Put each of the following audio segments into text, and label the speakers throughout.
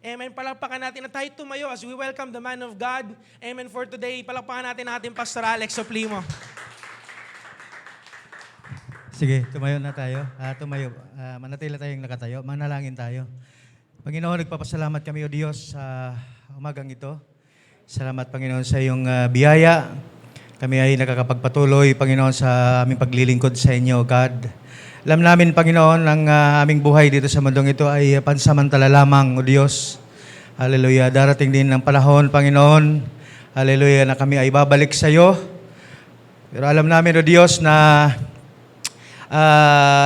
Speaker 1: Amen. Palakpakan natin na tayo tumayo as we welcome the man of God. Amen. For today, palakpakan natin ating Pastor Alex Soplimo.
Speaker 2: Sige, tumayo na tayo. Tumayo. Manatili tayong nakatayo. Manalangin tayo. Panginoon, nagpapasalamat kami o Diyos sa umagang ito. Salamat, Panginoon, sa iyong biyaya. Kami ay nakakapagpatuloy, Panginoon, sa aming paglilingkod sa inyo, God. Alam namin, Panginoon, ang aming buhay dito sa mundong ito ay pansamantala lamang, o Diyos. Hallelujah. Darating din ng panahon, Panginoon. Hallelujah, na kami ay babalik sa iyo. Pero alam namin, o Diyos, na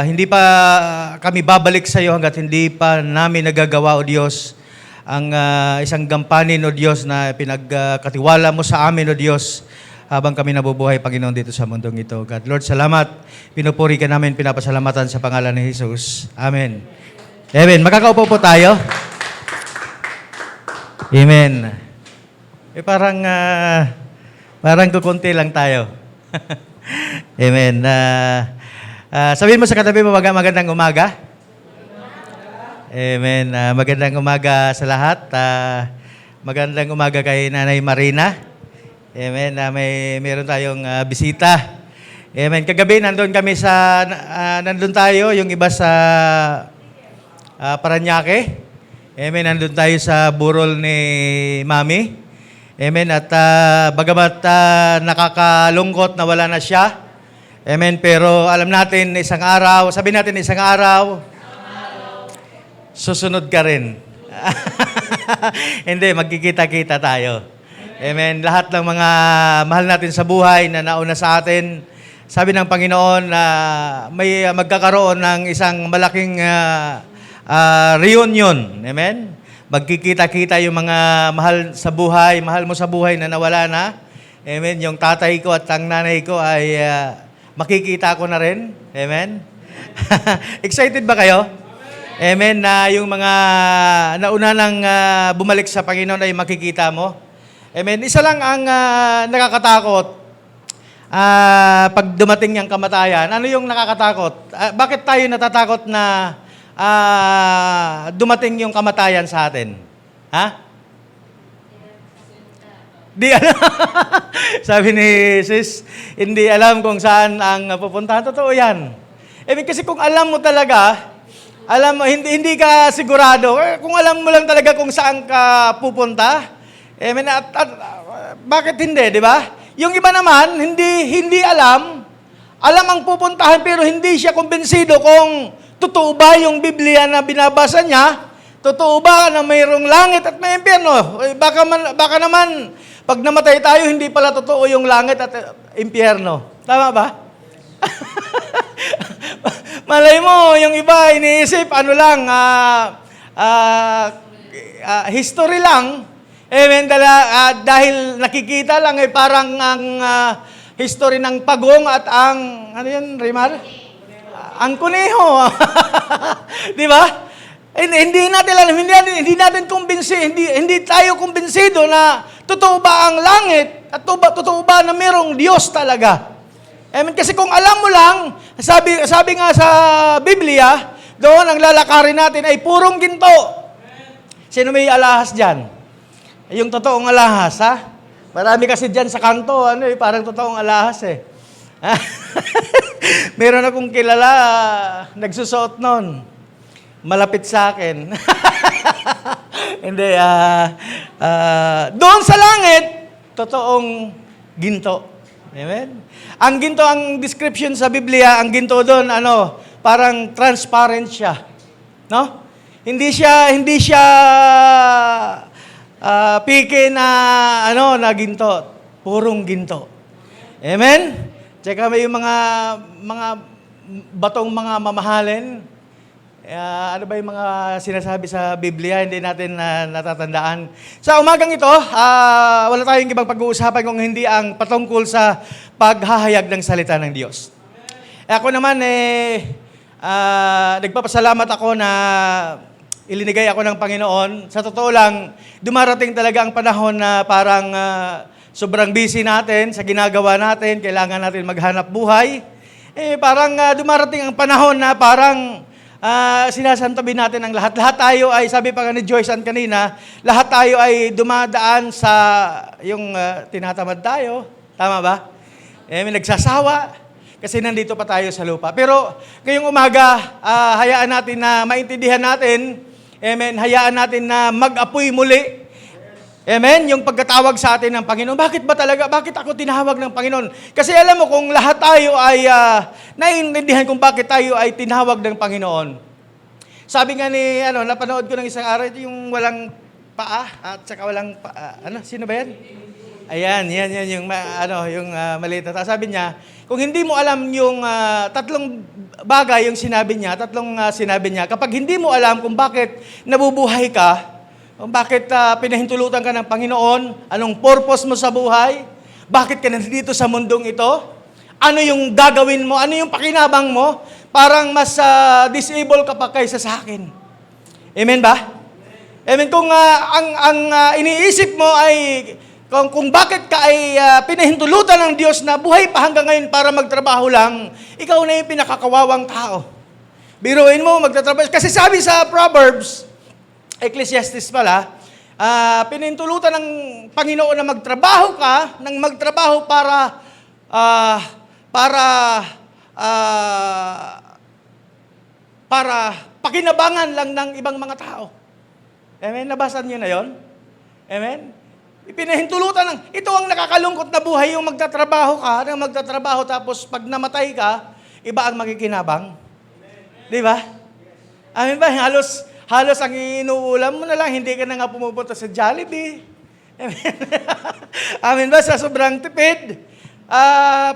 Speaker 2: hindi pa kami babalik sa iyo hanggat hindi pa namin nagagawa, o Diyos, ang isang gampanin, o Diyos, na pinagkatiwala mo sa amin, o Diyos, habang kami nabubuhay, Panginoon, dito sa mundong ito. God, Lord, salamat. Pinupuri ka namin, pinapasalamatan sa pangalan ni Jesus. Amen. Amen. Makakaupo po tayo. Amen. Parang kukunti lang tayo. Amen. Sabihin mo sa katabi mo, magandang umaga. Amen. Magandang umaga sa lahat. Magandang umaga kay Nanay Marina. Amen. Meron tayong bisita. Amen. Kagabi nandun tayo, yung iba sa Paranaque. Amen. Nandun tayo sa burol ni Mami. Amen. At bagamat nakakalungkot na wala na siya. Amen. Pero alam natin, isang araw, susunod ka rin. Hindi, magkikita-kita tayo. Amen. Lahat ng mga mahal natin sa buhay na nauna sa atin, sabi ng Panginoon na may magkakaroon ng isang malaking reunion. Amen. Magkikita-kita yung mga mahal mo sa buhay na nawala na. Amen. Yung tatay ko at ang nanay ko ay makikita ko na rin. Amen. Excited ba kayo? Amen. Na yung mga nauna nang bumalik sa Panginoon ay makikita mo. Amen. Isa lang ang nakakatakot pag dumating yung kamatayan. Ano yung nakakatakot? Bakit tayo natatakot na dumating yung kamatayan sa atin? Ha? Di alam. Sabi ni sis, hindi alam kung saan ang pupuntahan. Totoo yan. Kasi kung alam mo talaga, hindi ka sigurado. Kung alam mo lang talaga kung saan ka pupunta, amen. At bakit hindi, di ba? Yung iba naman, hindi alam ang pupuntahan pero hindi siya kumbinsido kung totoo ba yung Biblia na binabasa niya, totoo ba na mayroong langit at may impyerno. Baka naman, pag namatay tayo, hindi pala totoo yung langit at impyerno. Tama ba? Malay mo, yung iba iniisip, history lang. Amen. Dahil nakikita lang parang ang history ng pagong at ang, Rimar? Ang kuneho. Di ba? Hindi natin hindi tayo kumbinsido na totoo ba ang langit at totoo ba na mayroong Diyos talaga. Amen. Kasi kung alam mo lang, sabi nga sa Biblia, doon ang lalakarin natin ay purong ginto. Sino may alahas dyan? Yung totoong alahas, ha? Marami kasi dyan sa kanto, parang totoong alahas, eh. Meron akong kilala, nagsusuot nun. Malapit sa akin. Hindi, doon sa langit, totoong ginto. Amen? Ang ginto, ang description sa Biblia, ang ginto doon, parang transparent siya. No? Hindi siya pike na ginto, purong ginto. Amen. Tsaka may yung mga batong mga mamahalin. Ano ba yung mga sinasabi sa Biblia, hindi natin natatandaan. Sa umagang ito, wala tayong ibang pag-uusapan kung hindi ang patungkol sa paghahayag ng salita ng Diyos. Ako naman, nagpapasalamat ako na ilinigay ako ng Panginoon. Sa totoo lang, dumarating talaga ang panahon na parang sobrang busy natin sa ginagawa natin, kailangan natin maghanap buhay. Parang dumarating ang panahon na parang sinasantabi natin ang lahat. Lahat tayo ay, sabi pa nga ni Joyce Ann kanina, lahat tayo ay dumadaan sa yung tinatamad tayo. Tama ba? May nagsasawa kasi nandito pa tayo sa lupa. Pero ngayong umaga, hayaan natin na maintindihan natin, amen, hayaan natin na mag-apoy muli. Amen? Yung pagkatawag sa atin ng Panginoon. Bakit ba talaga? Bakit ako tinawag ng Panginoon? Kasi alam mo, kung lahat tayo ay naiintindihan kung bakit tayo ay tinawag ng Panginoon. Sabi nga ni, napanood ko ng isang araw, ito yung walang paa at saka walang sino ba yan? Ayan, yan yung maliit na tao. Sabi niya, kung hindi mo alam yung tatlong bagay yung sinabi niya, kapag hindi mo alam kung bakit nabubuhay ka, kung bakit pinahintulutan ka ng Panginoon, anong purpose mo sa buhay, bakit ka nandito sa mundong ito, ano yung gagawin mo, ano yung pakinabang mo, parang mas disable ka pa kaysa sa akin. Amen ba? Amen. Kung ang iniisip mo ay kung bakit ka ay pinahintulutan ng Diyos na buhay pa hanggang ngayon para magtrabaho lang, ikaw na yung pinakakawawang tao. Biruin mo, magtatrabaho. Kasi sabi sa Proverbs, Ecclesiastes pala, pinahintulutan ng Panginoon na magtrabaho ka, para pakinabangan lang ng ibang mga tao. Amen? Nabasa niyo na yon? Amen? Ipinahintulutan ito ang nakakalungkot na buhay, yung magtatrabaho tapos pag namatay ka, iba ang makikinabang. Di ba? Amen ba? Halos ang inuulam mo na lang, hindi ka na nga pumupunta sa Jollibee. Amen. Amen ba? Sa sobrang tipid,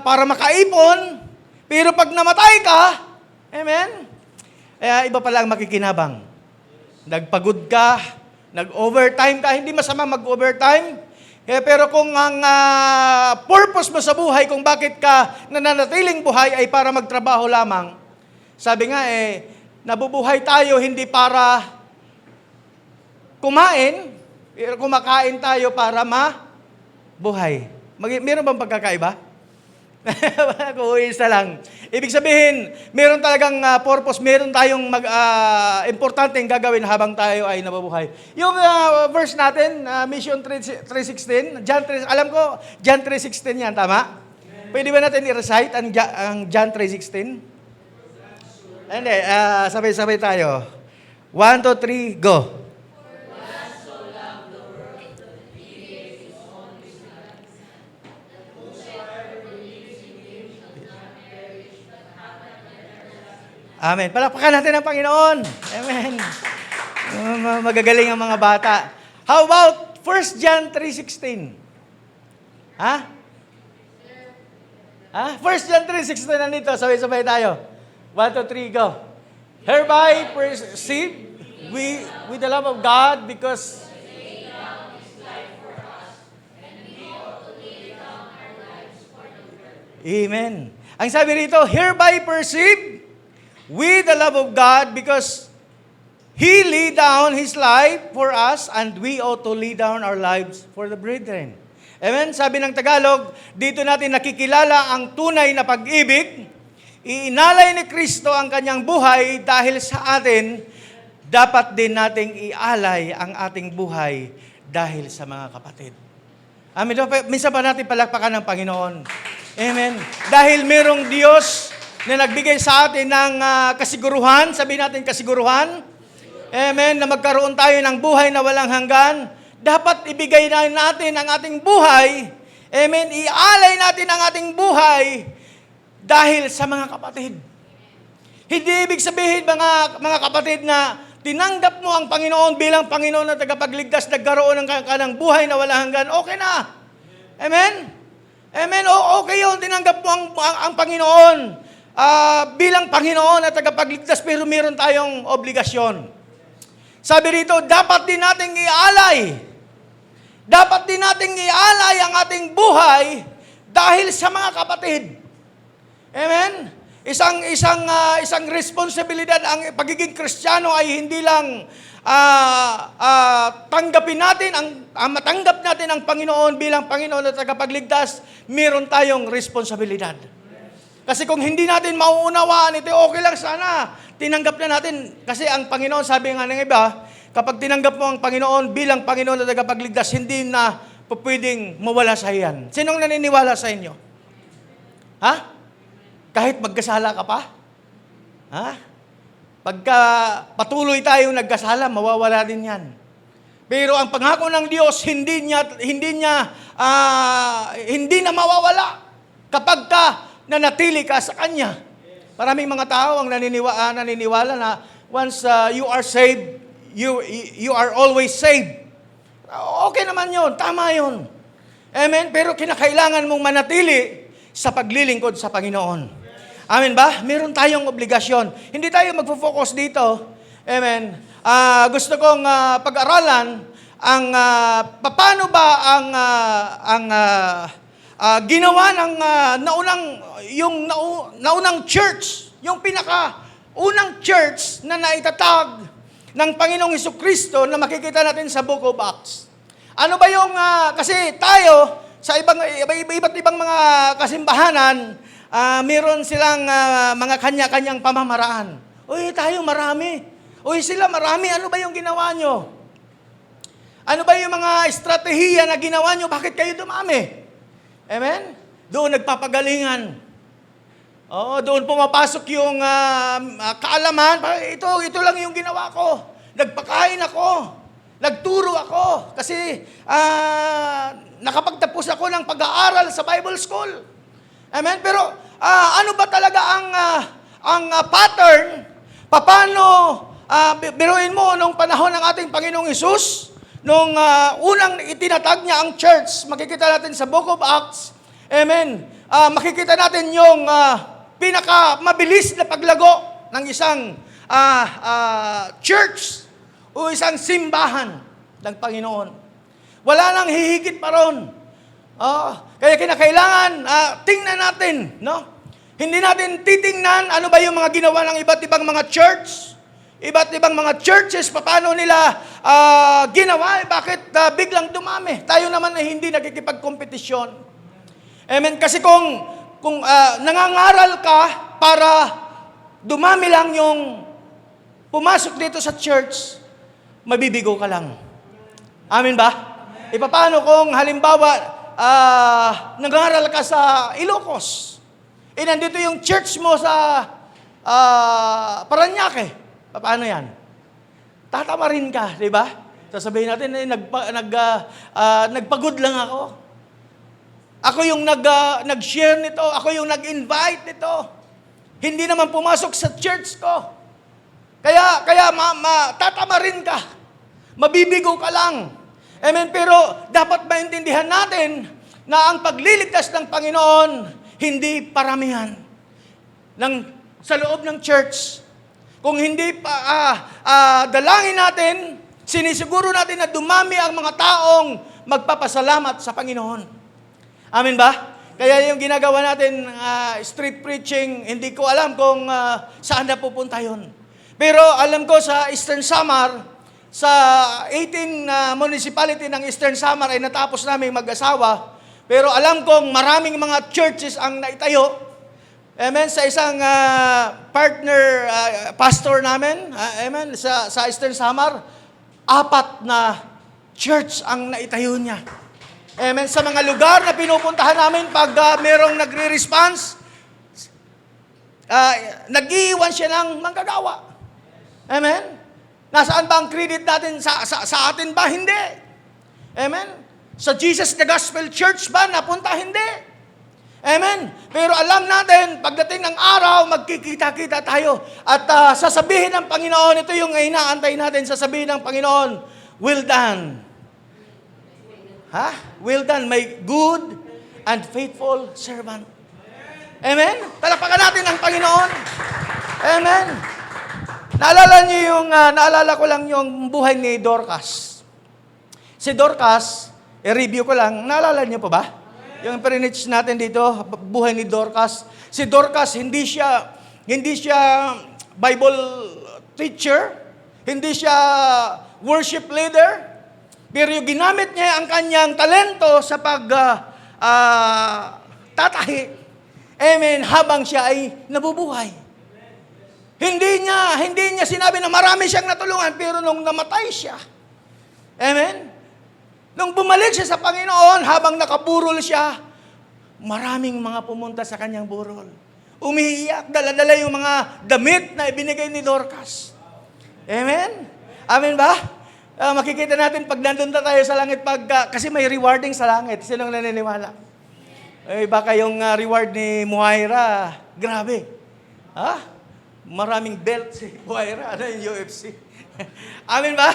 Speaker 2: para makaipon, pero pag namatay ka, amen, iba pala ang makikinabang. Nagpagod ka, nag-overtime ka, hindi masama mag-overtime, pero kung ang purpose mo sa buhay, kung bakit ka nananatiling buhay ay para magtrabaho lamang, sabi nga nabubuhay tayo hindi para kumain, pero kumakain tayo para mabuhay. Meron bang pagkakaiba? Kung isa lang. Ibig sabihin, meron talagang purpose, meron tayong importanteng gagawin habang tayo ay nabubuhay. Yung verse natin, Mission 3:16, John 3, alam ko, John 3:16 yan, tama? Pwede ba natin i-recite ang John 3:16? Hindi, sabay-sabay tayo. 1, 2, 3, go. Amen. Palakpakan natin ang Panginoon. Amen. Magagaling ang mga bata. How about 1 John 3:16? Ha? 1 John 3:16 nandito. Sabay-sabay tayo. 1, 2, 3, go. Hereby perceive we with the love of God because Amen. Ang sabi rito, hereby perceive we the love of God because He laid down His life for us and we ought to lay down our lives for the brethren. Amen? Sabi ng Tagalog, dito natin nakikilala ang tunay na pag-ibig. Iinalay ni Kristo ang kanyang buhay dahil sa atin, dapat din nating ialay ang ating buhay dahil sa mga kapatid. Amen. Minsan pa natin palakpakan ng Panginoon. Amen. Dahil merong Diyos na nagbigay sa atin ng kasiguruhan, sabihin natin kasiguruhan. Amen. Na magkaroon tayo ng buhay na walang hanggan. Dapat ibigay na natin ang ating buhay. Amen. Ialay natin ang ating buhay dahil sa mga kapatid. Hindi ibig sabihin mga kapatid na tinanggap mo ang Panginoon bilang Panginoon na tagapagligtas, nagkaroon ng kanang buhay na walang hanggan, okay na. Amen? Amen? Okay yun, tinanggap mo ang Panginoon bilang Panginoon na tagapagligtas, pero meron tayong obligasyon. Sabi rito, dapat din nating ialay. Dapat din nating ialay ang ating buhay dahil sa mga kapatid. Amen? Isang responsibilidad, ang pagiging Kristiyano ay hindi lang tanggapin natin, matanggap natin ang Panginoon bilang Panginoon at tagapagligtas, meron tayong responsibilidad. Kasi kung hindi natin mauunawaan ito, okay lang sana. Tinanggap na natin. Kasi ang Panginoon, sabi nga ng iba, kapag tinanggap mo ang Panginoon bilang Panginoon at tagapagligtas, hindi na pwedeng mawala sa iyan. Sinong naniniwala sa inyo? Ha? Kahit magkasala ka pa? Ha? Pagka patuloy tayong nagkasala, mawawala din yan. Pero ang pangako ng Diyos, hindi na mawawala kapag ka nanatili ka sa Kanya. Maraming mga tao ang naniniwala na once you are saved, you are always saved. Okay naman yun, tama yun. Amen? Pero kinakailangan mong manatili sa paglilingkod sa Panginoon. Amen ba? Meron tayong obligasyon. Hindi tayo magfo-focus dito. Amen. Gusto kong pag-aralan ang paano ba ang ginawa ng naunang church, yung pinaka-unang church na naitatag ng Panginoong Hesukristo na makikita natin sa Book of Acts. Ano ba yung, kasi tayo, sa iba't ibang mga kasimbahanan, meron silang mga kanya-kanyang pamamaraan. Uy, tayo marami. Uy, sila marami. Ano ba yung ginawa nyo? Ano ba yung mga estratehiya na ginawa nyo? Bakit kayo dumami? Amen? Doon nagpapagalingan. Oo, doon pumapasok yung kaalaman. Ito lang yung ginawa ko. Nagpakain ako. Nagturo ako. Kasi nakapagtapos ako ng pag-aaral sa Bible School. Amen? Pero ano ba talaga ang pattern? Paano, biruin mo nung panahon ng ating Panginoong Hesus, nung unang itinatag niya ang church, makikita natin sa Book of Acts, amen, makikita natin yung pinakamabilis na paglago ng isang church o isang simbahan ng Panginoon. Wala nang hihigit pa ron. Kaya kinakailangan, tingnan natin, no? Hindi natin titingnan ano ba yung mga ginawa ng iba't ibang mga church, iba't ibang mga churches, paano nila ginawa, bakit biglang dumami. Tayo naman ay hindi nakikipagkompetisyon. Amen. Kasi kung nangangaral ka para dumami lang yung pumasok dito sa church, mabibigo ka lang. Amen ba? Paano kung halimbawa, nangangaral ka sa Ilocos, nandito yung church mo sa Paranaque. Paano yan? Tatamarin ka, di ba? Sasabihin natin, nagpagod lang ako. Ako yung nag-share nito. Ako yung nag-invite nito. Hindi naman pumasok sa church ko. Kaya tatamarin ka. Mabibigo ka lang. Amen? Pero dapat maintindihan natin na ang pagliligtas ng Panginoon, hindi paramihan sa loob ng church. Kung hindi dalangin natin, sinisiguro natin na dumami ang mga taong magpapasalamat sa Panginoon. Amen ba? Kaya yung ginagawa natin, street preaching, hindi ko alam kung saan na pupunta yun. Pero alam ko sa Eastern Samar, sa 18 municipality ng Eastern Samar ay natapos namin mag-asawa. Pero alam kong maraming mga churches ang naitayo. Amen. Sa isang partner pastor namin, amen, sa Eastern Samar, 4 na church ang naitayo niya. Amen. Sa mga lugar na pinupuntahan namin, pag merong nagre-response, nag-iiwan siya ng manggagawa. Amen. Nasaan ba ang credit natin? Sa atin ba? Hindi. Amen. Sa Jesus the Gospel Church ba napunta? Hindi. Amen. Pero alam natin, pagdating ng araw, magkikita-kita tayo. At sasabihin ng Panginoon, ito yung inaantay natin, sasabihin ng Panginoon, well done. Well done, my good and faithful servant. Amen. Talapakan natin ang Panginoon. Amen. Naalala ko lang yung buhay ni Dorcas. Si Dorcas, review ko lang, naalala niyo pa ba? Yung pre-preach natin dito, buhay ni Dorcas. Si Dorcas, hindi siya Bible teacher, hindi siya worship leader, pero yung ginamit niya ang kanyang talento sa tatahi. Amen, habang siya ay nabubuhay. Hindi niya sinabi na marami siyang natulungan, pero nung namatay siya, amen, nung bumalik siya sa Panginoon, habang nakaburol siya, maraming mga pumunta sa kanyang burol. Umiiyak, dala-dala yung mga damit na ibinigay ni Dorcas. Amen? Amen ba? Makikita natin pag nandun na tayo sa langit, kasi may rewarding sa langit. Sinong naniniwala? Baka yung reward ni Muhaira, grabe. Ha? Maraming belt si Muhaira, yung UFC. Amen ba?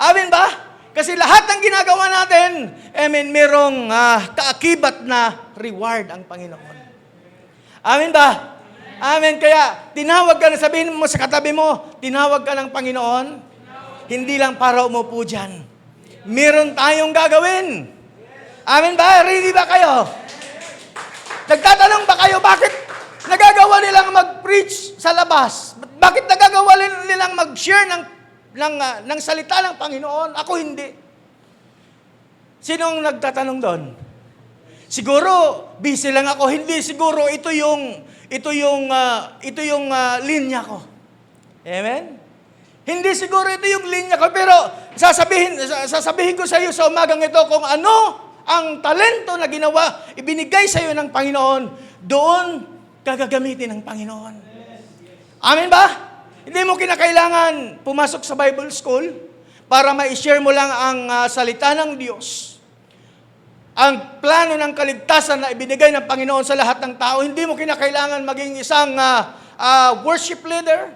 Speaker 2: Amen ba? Kasi lahat ng ginagawa natin, amen, merong kaakibat na reward ang Panginoon. Amen ba? Amen. Kaya, tinawag ka na, sabihin mo sa katabi mo, tinawag ka ng Panginoon, hindi lang para umupo dyan. Meron tayong gagawin. Amen ba? Ready ba kayo? Nagtatanong ba kayo, bakit nagagawa nilang mag-preach sa labas? Bakit nagagawa nilang mag-share ng salita ng Panginoon? Ako hindi. Sinong nagtatanong doon? Siguro, busy lang ako. Hindi, siguro ito yung linya ko. Amen? Hindi siguro ito yung linya ko, pero sasabihin ko sa iyo sa umagang ito kung ano ang talento na ginawa, ibinigay sa iyo ng Panginoon, doon gagamitin ng Panginoon. Amen ba? Hindi mo kinakailangan pumasok sa Bible school para ma-share mo lang ang salita ng Diyos. Ang plano ng kaligtasan na ibinigay ng Panginoon sa lahat ng tao, hindi mo kinakailangan maging isang worship leader.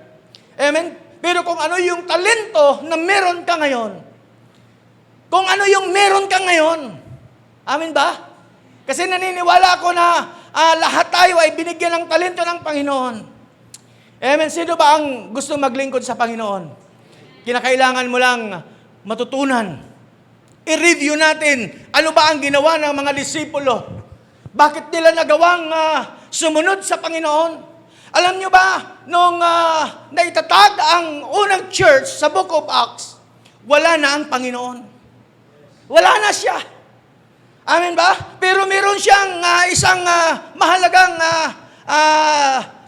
Speaker 2: Amen? Pero kung ano yung talento na meron ka ngayon, kung ano yung meron ka ngayon, amen ba? Kasi naniniwala ako na lahat tayo ay binigyan ng talento ng Panginoon. Amen. Sino ba ang gusto maglingkod sa Panginoon? Kinakailangan mo lang matutunan. I-review natin, ano ba ang ginawa ng mga disipulo? Bakit nila nagawang sumunod sa Panginoon? Alam nyo ba, nung naitatag ang unang church sa Book of Acts, wala na ang Panginoon. Wala na siya. Amen ba? Pero meron siyang isang mahalagang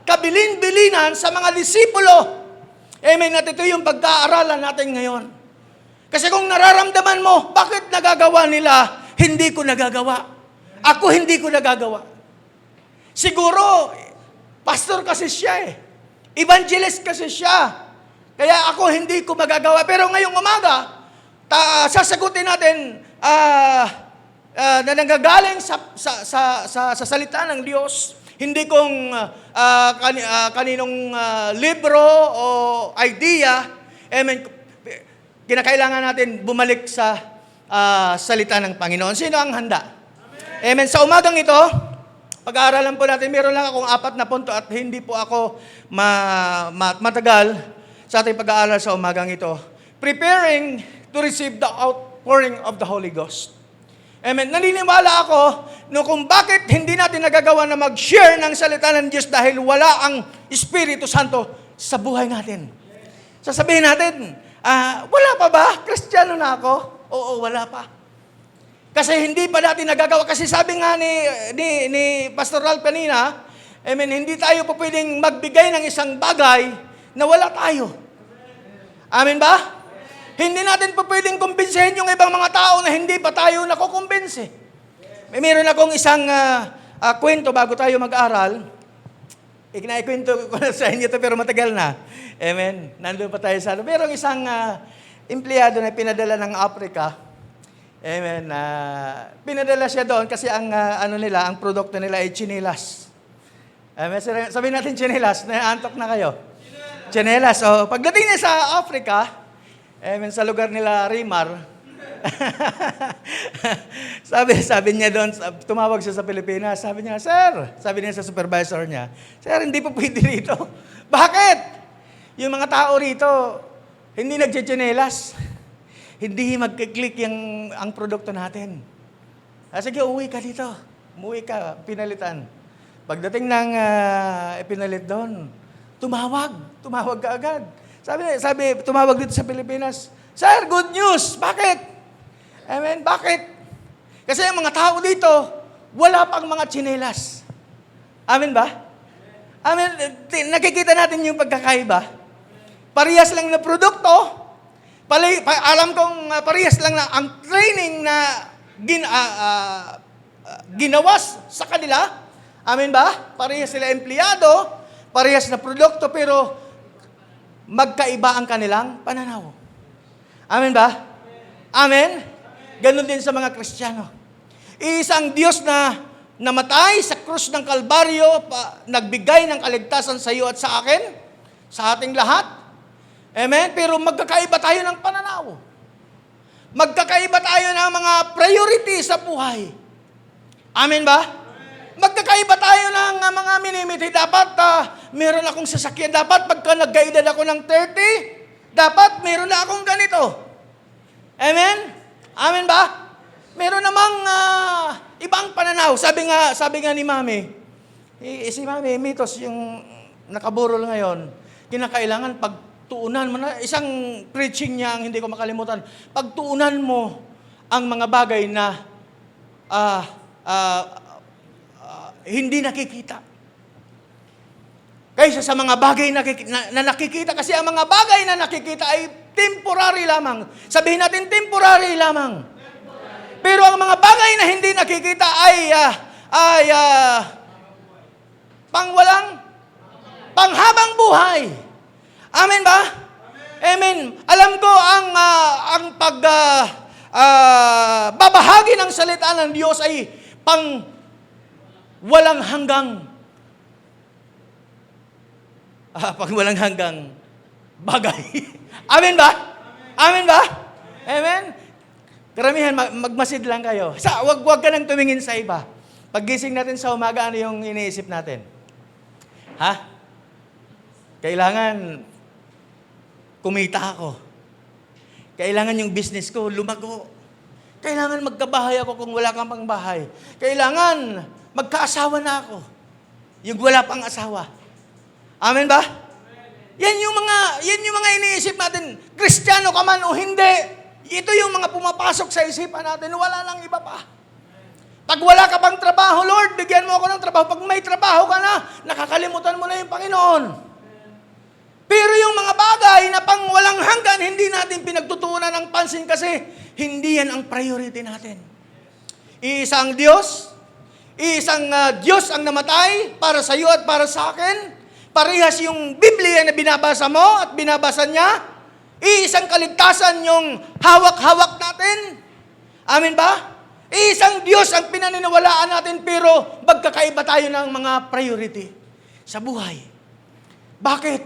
Speaker 2: kabilin-bilinan sa mga disipulo. Amen. At ito yung pagkaaralan natin ngayon. Kasi kung nararamdaman mo, bakit nagagawa nila, hindi ko nagagawa. Ako hindi ko nagagawa. Siguro, pastor kasi siya eh. Evangelist kasi siya. Kaya ako hindi ko magagawa. Pero ngayong umaga, sasagutin natin, na nanggagaling sa salita ng Diyos, hindi kung kaninong libro o idea, amen, kinakailangan natin bumalik sa salita ng Panginoon. Sino ang handa? Amen. Sa umagang ito, pag-aaralan po natin, meron lang akong 4 na punto at hindi po ako matagal sa ating pag-aaral sa umagang ito. Preparing to receive the outpouring of the Holy Ghost. Amen. Naniniwala ako no kung bakit hindi natin nagagawa na mag-share ng salita ng Diyos dahil wala ang Espiritu Santo sa buhay natin. Sasabihin natin, wala pa ba? Kristiyano na ako? Oo, wala pa. Kasi hindi pa natin nagagawa. Kasi sabi nga ni Pastor Ralph kanina, amen, hindi tayo pa pwedeng magbigay ng isang bagay na wala tayo. Amen ba? Hindi natin pa pwedeng kumbinsihin yung ibang mga tao na hindi pa tayo nakukumbinsi. Meron akong isang kwento bago tayo mag-aral. Ikwento ko na sa inyo ito pero matagal na. Amen. Nandun pa tayo sa ano. Merong isang empleyado na pinadala ng Africa. Amen. Pinadala siya doon kasi ang ang produkto nila ay chinelas. Amen. Sabihin natin chinelas. Naantok na kayo. Chinelas. So, pagdating niya sa Africa, amen, sa lugar nila Rimar, sabi niya doon, tumawag siya sa Pilipinas, sabi niya, Sir, sabi niya sa supervisor niya, Sir, hindi po pwede rito. Bakit? Yung mga tao rito, hindi nagchichinelas. Hindi magkiklik ang produkto natin. Sige, uwi ka dito. Umuwi ka, pinalitan. Pagdating ng pinalit doon, tumawag ka agad. Sabi, tumawag dito sa Pilipinas, Sir, good news! Bakit? Amen, bakit? Kasi ang mga tao dito, wala pang mga tsinelas. Amen ba? Amen. Nakikita natin yung pagkakaiba. Parehas lang na produkto. Alam kong parehas lang na ang training na ginawas sa kanila. Amen ba? Parehas sila empleyado, parehas na produkto, pero magkaiba ang kanilang pananaw. Amen ba? Amen? Ganon din sa mga Kristiyano. Isang Diyos na namatay sa krus ng Kalbaryo, nagbigay ng kaligtasan sa iyo at sa akin, sa ating lahat. Amen? Pero magkakaiba tayo ng pananaw. Magkakaiba tayo ng mga priority sa buhay. Amen ba? Magkakaiba tayo ng mga minimiti. Dapat meron akong sasakyan. Dapat pagka nagkaedad ako ng 30, dapat meron na akong ganito. Amen? Amen ba? Meron namang ibang pananaw. Sabi nga ni Mami, si Mami Mitos, yung nakaburol ngayon, kinakailangan pagtuunan mo na, isang preaching niya ang hindi ko makalimutan, pagtuunan mo ang mga bagay na hindi nakikita. Kaysa sa mga bagay na nakikita, kasi ang mga bagay na nakikita ay temporary lamang. Sabihin natin, temporary lamang. Pero ang mga bagay na hindi nakikita ay panghabang buhay. Amen ba? Amen. Alam ko ang babahagi ng salita ng Diyos ay pang walang hanggang pang walang hanggang bagay. Amen ba? Amen ba? Amen. Karamihan, magmasid lang kayo. Wag ka nang tumingin sa iba. Paggising natin sa umaga, ano yung iniisip natin? Ha? Kailangan kumita ako. Kailangan yung business ko lumago. Kailangan magkabahay ako kung wala kang pang bahay. Kailangan magkaasawa na ako. Yung wala pang asawa. Amen ba? Yan yung mga iniisip natin. Kristiyano ka man o hindi. Ito yung mga pumapasok sa isipan natin. Wala lang iba pa. Pag wala ka pang trabaho, Lord, bigyan mo ako ng trabaho. Pag may trabaho ka na, nakakalimutan mo na yung Panginoon. Pero yung mga bagay na pang walang hanggan, hindi natin pinagtutuunan ng pansin kasi hindi yan ang priority natin. Isang Diyos ang namatay para sa iyo at para sa akin. Parehas yung Biblia na binabasa mo at binabasa niya. Isang kaligtasan yung hawak-hawak natin. Amen ba? Isang Diyos ang pinaniniwalaan natin, pero magkakaiba tayo ng mga priority sa buhay. Bakit?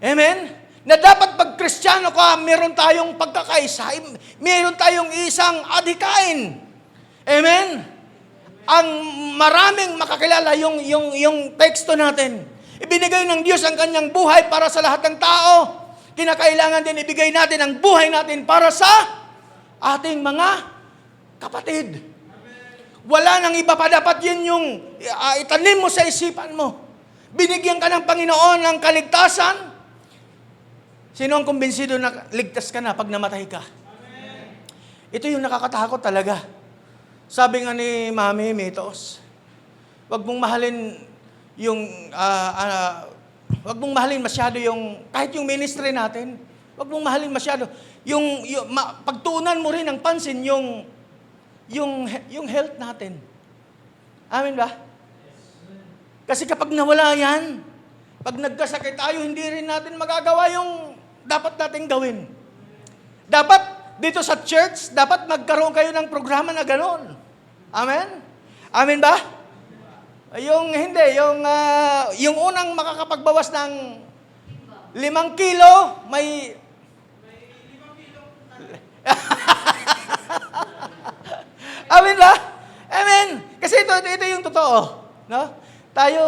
Speaker 2: Amen? Na dapat pag Kristiyano ka, meron tayong pagkakaisa, meron tayong isang adhikain. Amen? Ang maraming makakilala yung teksto natin. Ibinigay ng Diyos ang kanyang buhay para sa lahat ng tao. Kinakailangan din ibigay natin ang buhay natin para sa ating mga kapatid. Wala nang iba pa. Dapat yun yung itanim mo sa isipan mo. Binigyan ka ng Panginoon ng kaligtasan. Sino ang kumbinsido na ligtas ka na pag namatay ka? Ito yung nakakatakot talaga. Sabi nga ni Mami Mitos, wag mong mahalin masyado yung, kahit yung ministry natin, wag mong mahalin masyado. Pagtuunan mo rin ng pansin yung health natin. Amen ba? Kasi kapag nawala yan, pag nagkasakit tayo, hindi rin natin magagawa yung dapat nating gawin. Dapat, dito sa church, dapat magkaroon kayo ng programa na gano'n. Amen? Amen ba? Yung unang makakapagbawas ng 5 kilo, may 5 kilo. Amen ba? Amen. Kasi ito yung totoo, no? Tayo,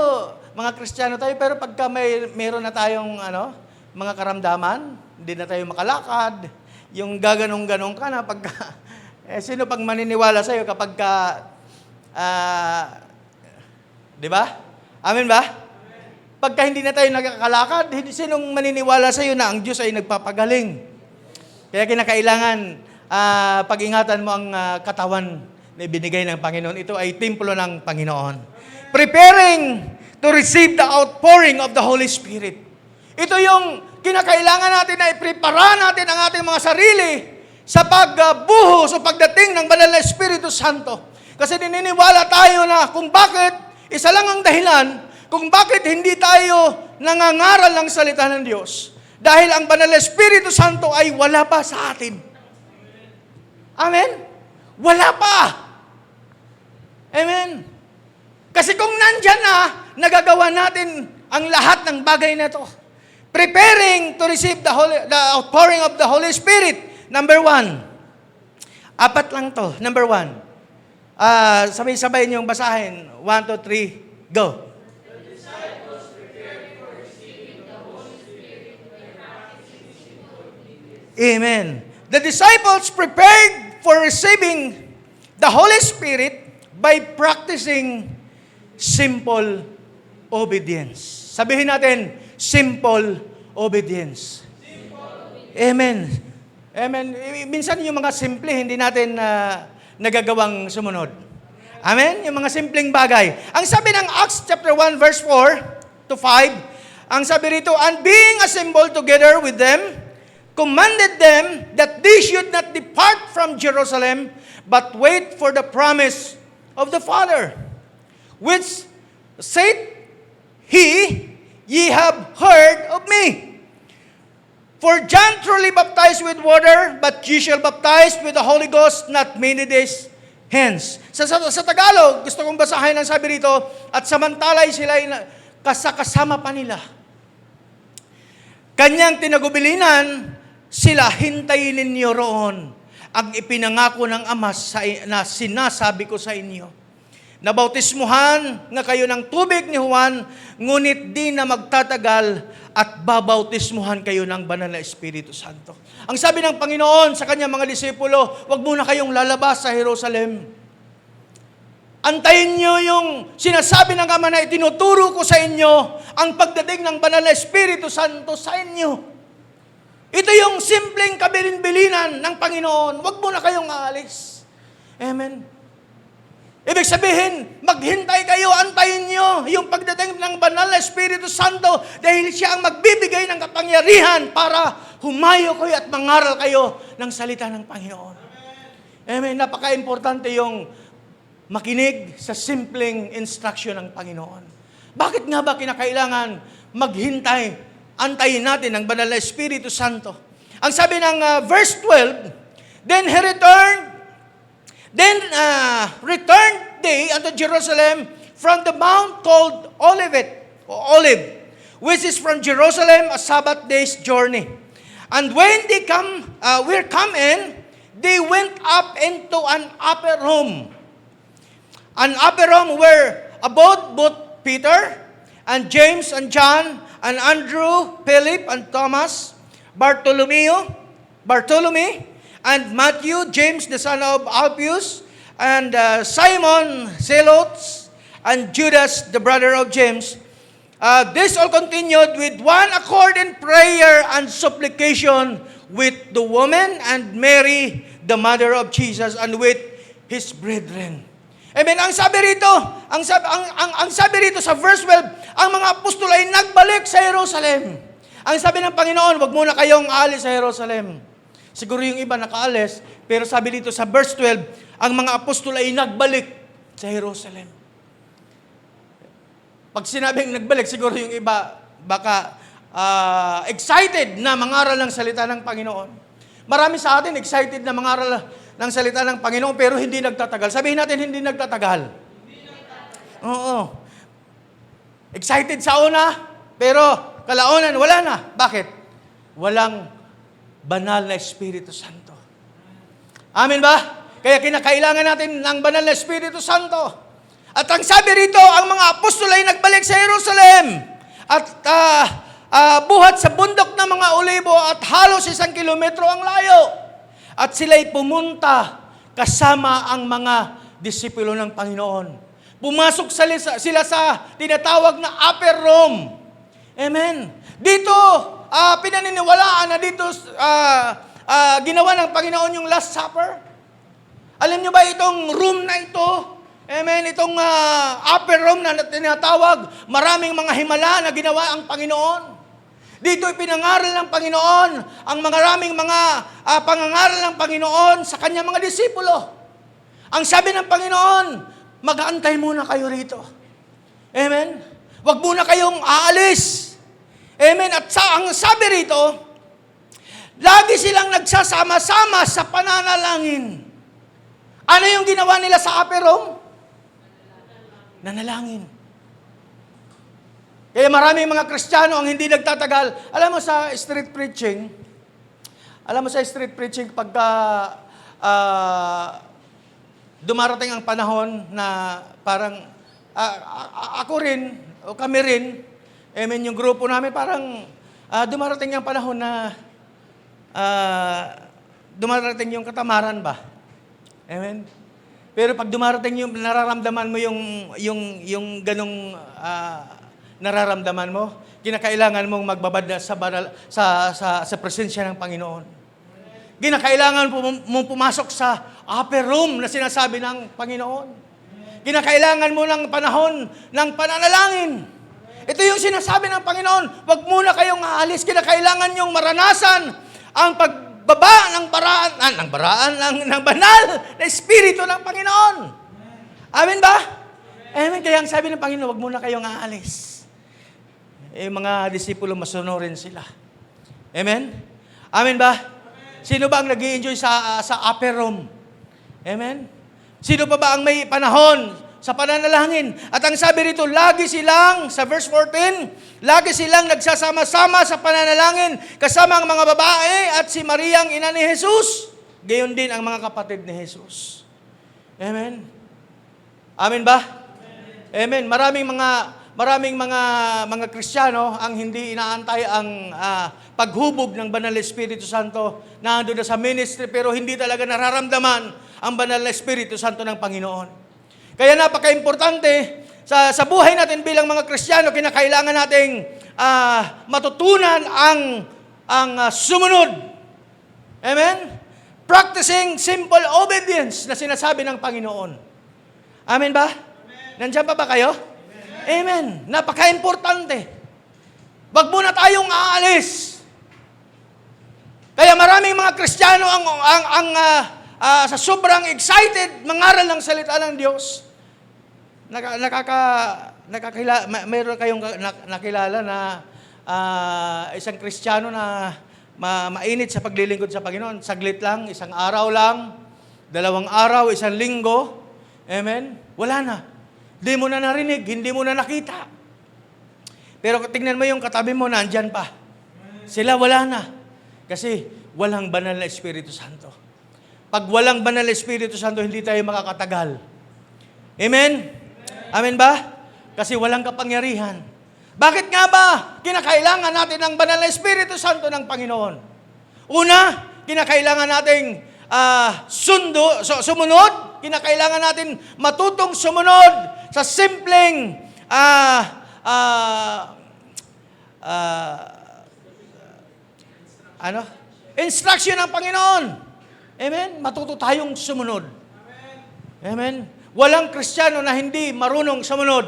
Speaker 2: mga Kristiyano tayo, pero pagka meron na tayong mga karamdaman, hindi na tayo makalakad, yung gaganong-ganong ka na pagka sino pag maniniwala sa iyo kapag ka di ba? Amen ba? Pagka hindi na tayo nagkakalakad, sinong maniniwala sa iyo na ang Diyos ay nagpapagaling? Kaya kinakailangan pag-ingatan mo ang katawan na ibinigay ng Panginoon. Ito ay templo ng Panginoon. Preparing to receive the outpouring of the Holy Spirit. Ito yung kinakailangan natin na iprepara natin ang ating mga sarili sa pagbuhos o pagdating ng Banal na Espiritu Santo. Kasi nininiwala tayo na kung bakit, isa lang ang dahilan, kung bakit hindi tayo nangangaral ng salita ng Diyos. Dahil ang Banal na Espiritu Santo ay wala pa sa atin. Amen? Wala pa. Amen? Kasi kung nandyan na, nagagawa natin ang lahat ng bagay na ito. Preparing to receive the outpouring of the Holy Spirit. Number 1. 4 lang to. Number 1. Sabay-sabay niyong basahin. 1, 2, 3, go. Amen. The disciples prepared for receiving the Holy Spirit by practicing simple obedience. Sabihin natin, simple obedience. Amen. Amen. Minsan yung mga simple, hindi natin nagagawang sumunod. Amen? Yung mga simpleng bagay. Ang sabi ng Acts chapter 1 verse 4 to 5, ang sabi rito, and being assembled together with them, commanded them that they should not depart from Jerusalem, but wait for the promise of the Father, which said he, ye have heard of me. For John truly baptized with water, but ye shall baptize with the Holy Ghost not many days hence. Sa Tagalog, gusto kong basahin ang sabi rito, at samantalay sila kasama pa nila. Kanyang tinagubilinan, sila hintayin ninyo roon ang ipinangako ng Ama na sinasabi ko sa inyo. Nabautismuhan nga kayo ng tubig ni Juan, ngunit di na magtatagal at babautismuhan kayo ng Banal na Espiritu Santo. Ang sabi ng Panginoon sa kanyang mga disipulo, wag muna kayong lalabas sa Jerusalem. Antayin nyo yung sinasabi ng Ama na itinuturo ko sa inyo ang pagdating ng Banal na Espiritu Santo sa inyo. Ito yung simpleng kabilin-bilinan ng Panginoon. Wag muna kayong aalis. Amen. Ibig sabihin, maghintay kayo, antayin nyo yung pagdating ng Banal na Espiritu Santo dahil siya ang magbibigay ng kapangyarihan para humayo kayo at mangaral kayo ng salita ng Panginoon. Amen. Napaka-importante yung makinig sa simpleng instruction ng Panginoon. Bakit nga ba kinakailangan maghintay? Antayin natin ang Banal na Espiritu Santo. Ang sabi ng verse 12, then he returned they unto Jerusalem from the mount called Olive, which is from Jerusalem a Sabbath day's journey. And when they were come in, they went up into an upper room. An upper room where abode both Peter and James and John and Andrew, Philip and Thomas, Bartholomew, and Matthew, James the son of Alphaeus, and Simon Zelotes, and Judas the brother of James. This all continued with one accord in prayer and supplication with the woman and Mary, the mother of Jesus, and with his brethren. Amen. Ang sabi rito sa verse 12, ang mga apostol ay nagbalik sa Jerusalem. Ang sabi ng Panginoon, wag muna kayong aalis sa Jerusalem. Siguro yung iba nakaalis, pero sabi dito sa verse 12, ang mga apostol ay nagbalik sa Jerusalem. Pag sinabing nagbalik, siguro yung iba baka excited na mangaral ng salita ng Panginoon. Marami sa atin excited na mangaral ng salita ng Panginoon pero hindi nagtatagal. Sabihin natin, hindi nagtatagal. Oo. Excited sa una, pero kalaunan, wala na. Bakit? Walang banal na Espiritu Santo. Amen ba? Kaya kinakailangan natin ng banal na Espiritu Santo. At ang sabi rito, ang mga apostol ay nagbalik sa Jerusalem. At buhat sa bundok ng mga Olibo at halos 1 kilometro ang layo. At sila'y pumunta kasama ang mga disipulo ng Panginoon. Pumasok sila sa tinatawag na upper room. Amen. Dito, pinaniniwalaan na dito ginawa ng Panginoon yung Last Supper. Alam nyo ba itong room na ito? Amen. Itong upper room na tinatawag, maraming mga himala na ginawa ang Panginoon. Dito ipinangaral ng Panginoon ang maraming mga pangangaral ng Panginoon sa kanyang mga disipulo. Ang sabi ng Panginoon, mag-aantay muna kayo rito. Amen. Huwag muna kayong aalis. Amen. At ang sabi rito, lagi silang nagsasama-sama sa pananalangin. Ano yung ginawa nila sa upper room? Nanalangin. Kaya maraming mga Kristiyano ang hindi nagtatagal. Alam mo sa street preaching, pagka dumarating ang panahon na parang ako rin, o kami rin, amen, yung grupo namin, parang dumarating ang panahon na dumarating yung katamaran ba? Amen? Pero pag dumarating yung nararamdaman mo yung ganong nararamdaman mo, kinakailangan mong magbabad sa presensya ng Panginoon. Kinakailangan mong pumasok sa upper room na sinasabi ng Panginoon. Kinakailangan mo ng panahon ng pananalangin. Ito yung sinasabi ng Panginoon, wag muna kayong aalis. Kinakailangan nyong maranasan ang pagbaba ng banal na Espiritu ng Panginoon. Amen ba? Amen. Kaya ang sabi ng Panginoon, wag muna kayong aalis. Mga disipulo, masunurin sila. Amen? Amen ba? Sino ba ang nag-i-enjoy sa upper room? Amen? Sino pa ba ang may panahon sa pananalangin? At ang sabi rito, lagi silang, sa verse 14, lagi silang nagsasama-sama sa pananalangin kasama ang mga babae at si Maria ang ina ni Jesus. Gayon din ang mga kapatid ni Jesus. Amen? Amen ba? Amen. Maraming mga Kristiyano ang hindi inaantay ang paghubog ng Banal na Espiritu Santo na ando na sa ministry pero hindi talaga nararamdaman ang Banal na Espiritu Santo ng Panginoon. Kaya napaka-importante sa buhay natin bilang mga Kristiyano, kinakailangan nating matutunan ang sumunod. Amen? Practicing simple obedience na sinasabi ng Panginoon. Amen ba? Nandiyan pa ba kayo? Amen. Napaka-importante. Wag muna tayong aalis. Kaya maraming mga Kristiyano sa sobrang excited mangaral ng salita ng Diyos. Mayroon kayong nakilala na isang Kristiyano na mainit sa paglilingkod sa Panginoon. Saglit lang, isang araw lang, 2 araw, 1 linggo. Amen? Wala na. Hindi mo na narinig, hindi mo na nakita. Pero tingnan mo yung katabi mo, nandyan pa. Sila wala na. Kasi walang banal na Espiritu Santo. Pag walang banal na Espiritu Santo, hindi tayo makakatagal. Amen? Amen ba? Kasi walang kapangyarihan. Bakit nga ba kinakailangan natin ng banal na Espiritu Santo ng Panginoon? Una, kinakailangan nating sumunod. Kinakailangan natin matutong sumunod sa simpleng instruction ng Panginoon. Amen? Matuto tayong sumunod. Amen? Walang Kristiyano na hindi marunong sumunod.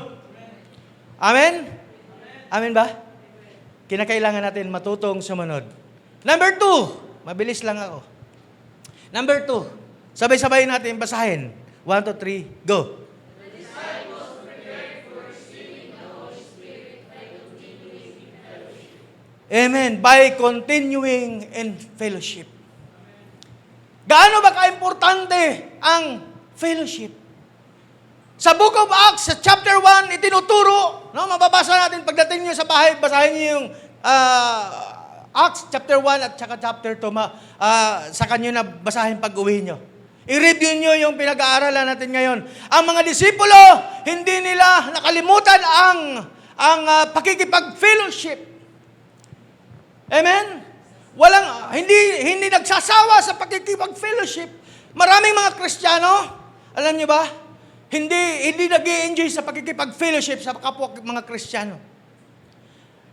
Speaker 2: Amen? Amen ba? Kinakailangan natin matutong sumunod. Number 2, mabilis lang ako. Number 2, sabay-sabay natin basahin. 1, 2, 3, go. Amen. By continuing in fellowship. Gaano ba ka-importante ang fellowship? Sa Book of Acts, sa chapter 1, itinuturo, mababasa natin pagdating nyo sa bahay, basahin nyo yung Acts chapter 1 at saka chapter 2, sa kanyo na basahin pag-uwi nyo. I-review nyo yung pinag-aaralan natin ngayon. Ang mga disipulo, hindi nila nakalimutan ang pakikipag-fellowship. Amen? Hindi nagsasawa sa pakikipag-fellowship. Maraming mga Kristiyano, alam nyo ba, hindi nag-i-enjoy sa pakikipag-fellowship sa kapwa mga Kristiyano.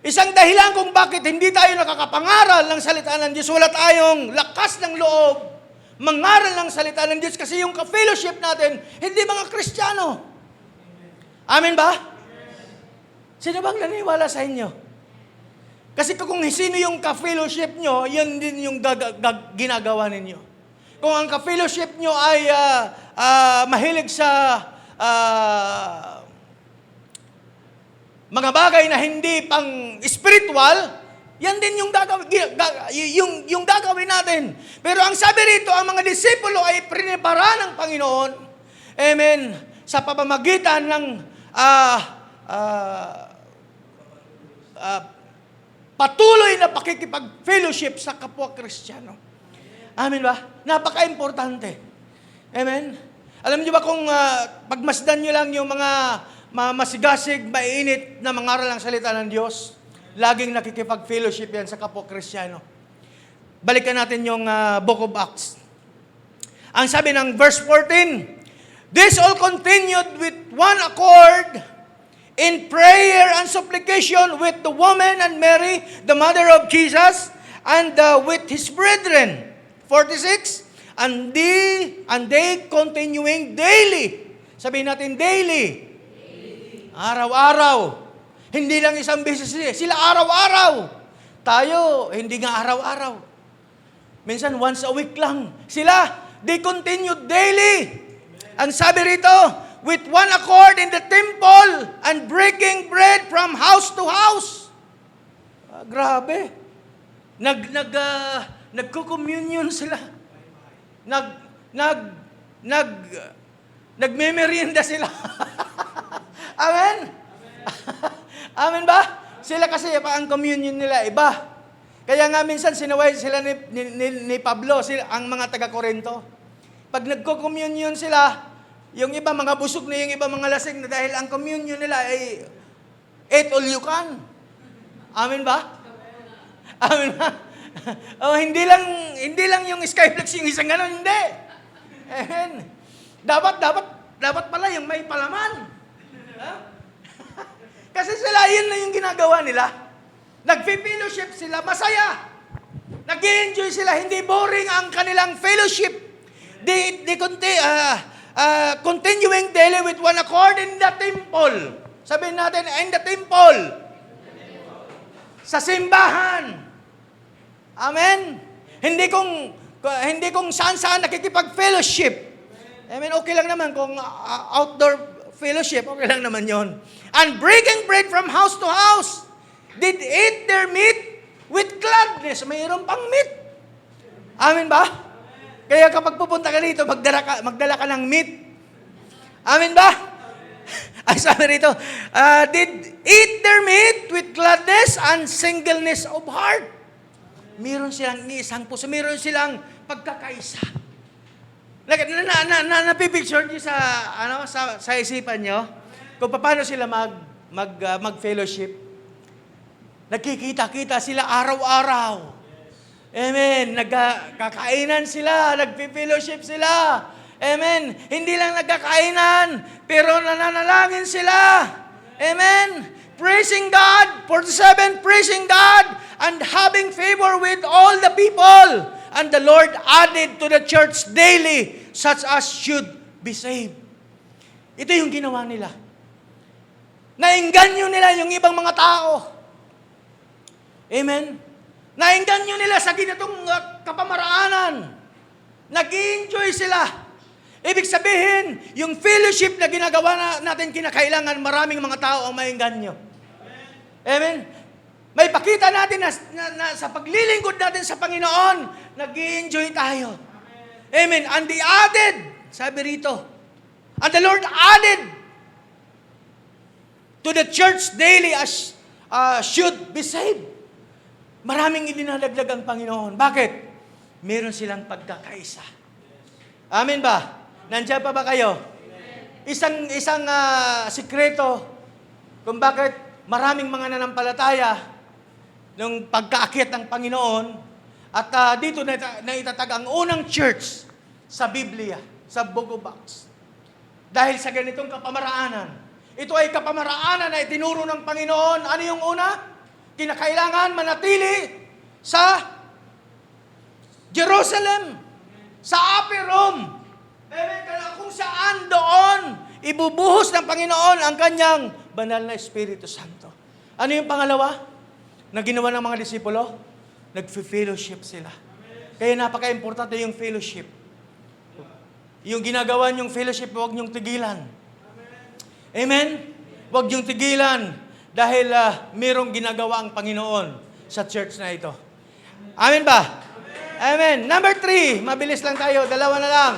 Speaker 2: Isang dahilan kung bakit hindi tayo nakakapangaral ng salita ng Diyos, wala tayong lakas ng loob, mangaral ng salita ng Diyos kasi yung ka-fellowship natin, hindi mga Kristiyano. Amen ba? Sino bang naniwala sa inyo? Kasi kung sino yung ka-fellowship nyo, yan din yung ginagawa ninyo. Kung ang ka-fellowship nyo ay mahilig sa mga bagay na hindi pang spiritual, yan din yung gagawin natin. Pero ang sabi rito, ang mga disipulo ay prinepara ng Panginoon, amen, sa pamamagitan ng patuloy na pakikipag-fellowship sa kapwa Kristiyano. Amen ba? Napaka-importante. Amen? Alam niyo ba kung pagmasdan niyo lang yung mga masigasig, mainit na mangaral ng salita ng Diyos, laging nakikipag-fellowship yan sa kapwa Kristiyano. Balikan natin yung Book of Acts. Ang sabi ng verse 14, "This all continued with one accord in prayer and supplication with the woman and Mary, the mother of Jesus, and with his brethren." 46, and they continuing daily. Sabihin natin daily. Araw-araw. Hindi lang isang beses sila araw-araw. Tayo, hindi nga araw-araw. Minsan once a week lang. Sila, they continued daily. Ang sabi rito, with one accord in the temple and breaking bread from house to house. Grabe. Nagko-communion sila. Nagme-merienda sila. Amen? Amen ba? Sila kasi ang communion nila iba. Kaya nga minsan sinaway sila ni Pablo, ang mga taga-Korinto. Pag nagko-communion sila, yung iba mga busog na, yung iba mga lasing na dahil ang communion nila ay eat all you can. Amen ba? Amen ba? Hindi lang yung skyflex yung isang gano'n, hindi. Amen. Dapat pala yung may palaman. Kasi sila, yun na yung ginagawa nila. Nag-fellowship sila, masaya. Nag-enjoy sila, hindi boring ang kanilang fellowship. They continuing daily with one accord in the temple. Sabihin natin, in the temple. Sa simbahan. Amen? Hindi kung saan-saan nakikipag-fellowship. Amen, okay lang naman kung outdoor fellowship, okay lang naman yon. And breaking bread from house to house, did eat their meat with gladness. Mayroon pang meat. Amen ba? Kaya kapag pupunta ka dito, magdala ka ng meat. Amen ba? Ay, sabi rito, did eat their meat with gladness and singleness of heart. Meron silang isang puso, meron silang pagkakaisa. Napipicture niyo sa isipan niyo kung paano sila mag-fellowship. Nagkikita-kita sila araw-araw. Amen. Nagkakainan sila, nagpi-fellowship sila. Amen. Hindi lang nagkakainan, pero nananalangin sila. Amen. Praising God, 47, praising God, and having favor with all the people. And the Lord added to the church daily such as should be saved. Ito yung ginawa nila. Nainganyo nila yung ibang mga tao. Amen. Nainganyo nila sa ginatong kapamaraanan. Nag-enjoy sila. Ibig sabihin, yung fellowship na ginagawa natin kinakailangan, maraming mga tao ang maingganyo. Amen. May pakita natin na sa paglilingkod natin sa Panginoon, nag-enjoy tayo. Amen. And they added, sabi rito, and the Lord added to the church daily as should be saved. Maraming idinadagdag ang Panginoon. Bakit? Meron silang pagkakaisa. Amen ba? Nandiyan pa ba kayo? Isang sikreto kung bakit maraming mga nanampalataya ng pagkaakyat ng Panginoon at dito na itatag ang unang church sa Biblia, sa Book of Acts. Dahil sa ganitong kapamaraanan. Ito ay kapamaraanan na itinuro ng Panginoon. Ano yung una? Kinakailangan manatili sa Jerusalem, Sa upper room. Amen. Kung saan doon, ibubuhos ng Panginoon ang kanyang banal na Espiritu Santo. Ano yung pangalawa na ginawa ng mga disipulo? Nag-fellowship sila. Kaya napaka-importante yung fellowship. Yung ginagawa niyong fellowship, huwag niyong tigilan. Amen? Huwag niyong tigilan dahil mayroong ginagawa ang Panginoon sa church na ito. Amen ba? Amen. Number 3, mabilis lang tayo, dalawa na lang.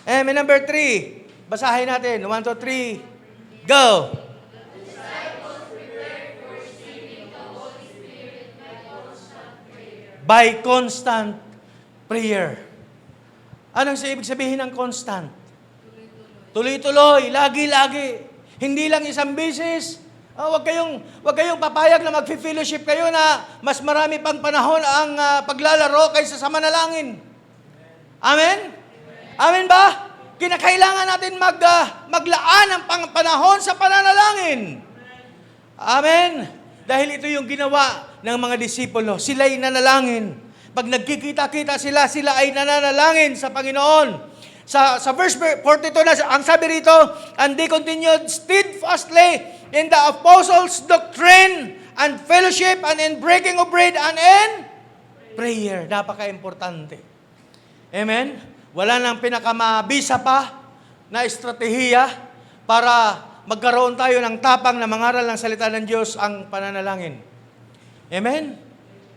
Speaker 2: Amen. Number 3, basahin natin. 1, 2, 3, go! By constant prayer. Anong ibig sabihin ng constant? Tuloy-tuloy, lagi-lagi. Hindi lang isang beses. Huwag kayong papayag na mag-fellowship kayo na mas marami pang panahon ang paglalaro kaysa sa manalangin. Amen? Amen ba? Kinakailangan natin maglaan ng panahon sa pananalangin. Amen? Dahil ito yung ginawa ng mga disipulo. Sila'y nanalangin. Pag nagkikita-kita sila ay nananalangin sa Panginoon. Sa verse 42 na, ang sabi rito, and they continued steadfastly in the apostles' doctrine and fellowship and in breaking of bread and in prayer. Napaka-importante. Amen? Wala nang pinakamabisa pa na estratehiya para magkaroon tayo ng tapang na mangaral ng salita ng Diyos, ang pananalangin. Amen?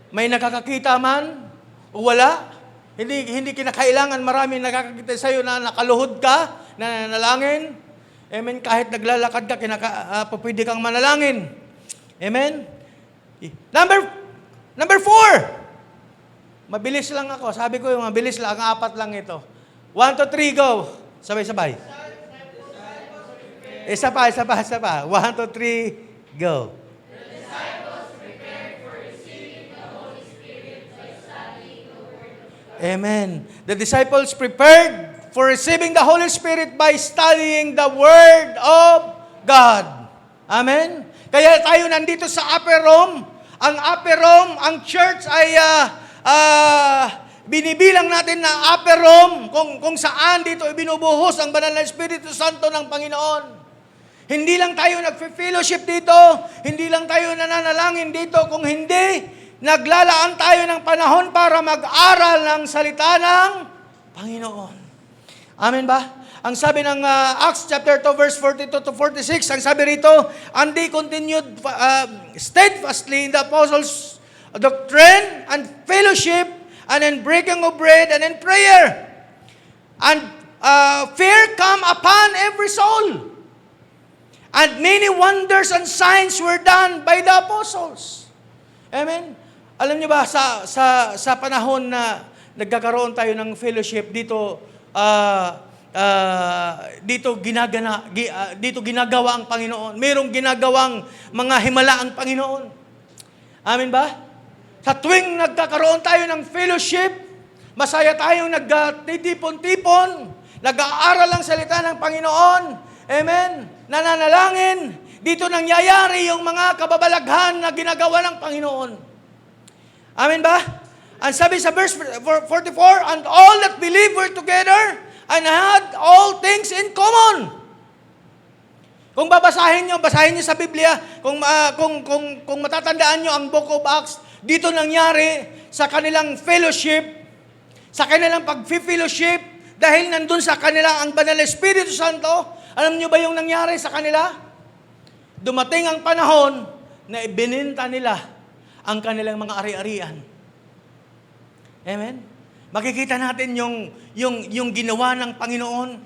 Speaker 2: May nakakakita man o wala, hindi kinakailangan marami nakakakita sa iyo na nakaluhod ka, na nanalangin. Amen? Kahit naglalakad ka, pwede kang manalangin. Amen? Number 4. Mabilis lang ako. Sabi ko yung mabilis lang, 4 lang ito. 1, 2, 3, go. Sabay-sabay. Isa pa. 1, 2, 3, go. Amen. The disciples prepared for receiving the Holy Spirit by studying the Word of God. Amen. Kaya tayo nandito sa upper room. Ang upper room, ang church ay binibilang natin na upper room kung saan dito ibinubuhos ang banal na Espiritu Santo ng Panginoon. Hindi lang tayo nagfe-fellowship dito, hindi lang tayo nananalangin dito, kung hindi, naglalaan tayo ng panahon para mag-aral ng salita ng Panginoon. Amen ba? Ang sabi ng Acts chapter 2 verse 42 to 46, ang sabi rito, and they continued steadfastly in the apostles' doctrine and fellowship and in breaking of bread and in prayer. And fear come upon every soul. And many wonders and signs were done by the apostles. Amen? Alam niyo ba, sa panahon na nagkakaroon tayo ng fellowship, dito ginagawa ang Panginoon. Mayroong ginagawang mga himala ang Panginoon. Amen ba? Sa tuwing nagkakaroon tayo ng fellowship, masaya tayong nagtitipon-tipon, nag-aaral ang salita ng Panginoon. Amen? Nananalangin. Dito nangyayari yung mga kababalaghan na ginagawa ng Panginoon. Amen ba? Ang sabi sa verse 44, and all that believed were together and had all things in common. Kung basahin nyo sa Biblia, kung matatandaan nyo ang Book of Acts, dito nangyari sa kanilang fellowship, sa kanilang pag-fellowship, dahil nandun sa kanila ang Banal na Espiritu Santo. Alam nyo ba yung nangyari sa kanila? Dumating ang panahon na ibininta nila ang kanilang mga ari-arian. Amen? Makikita natin yung ginawa ng Panginoon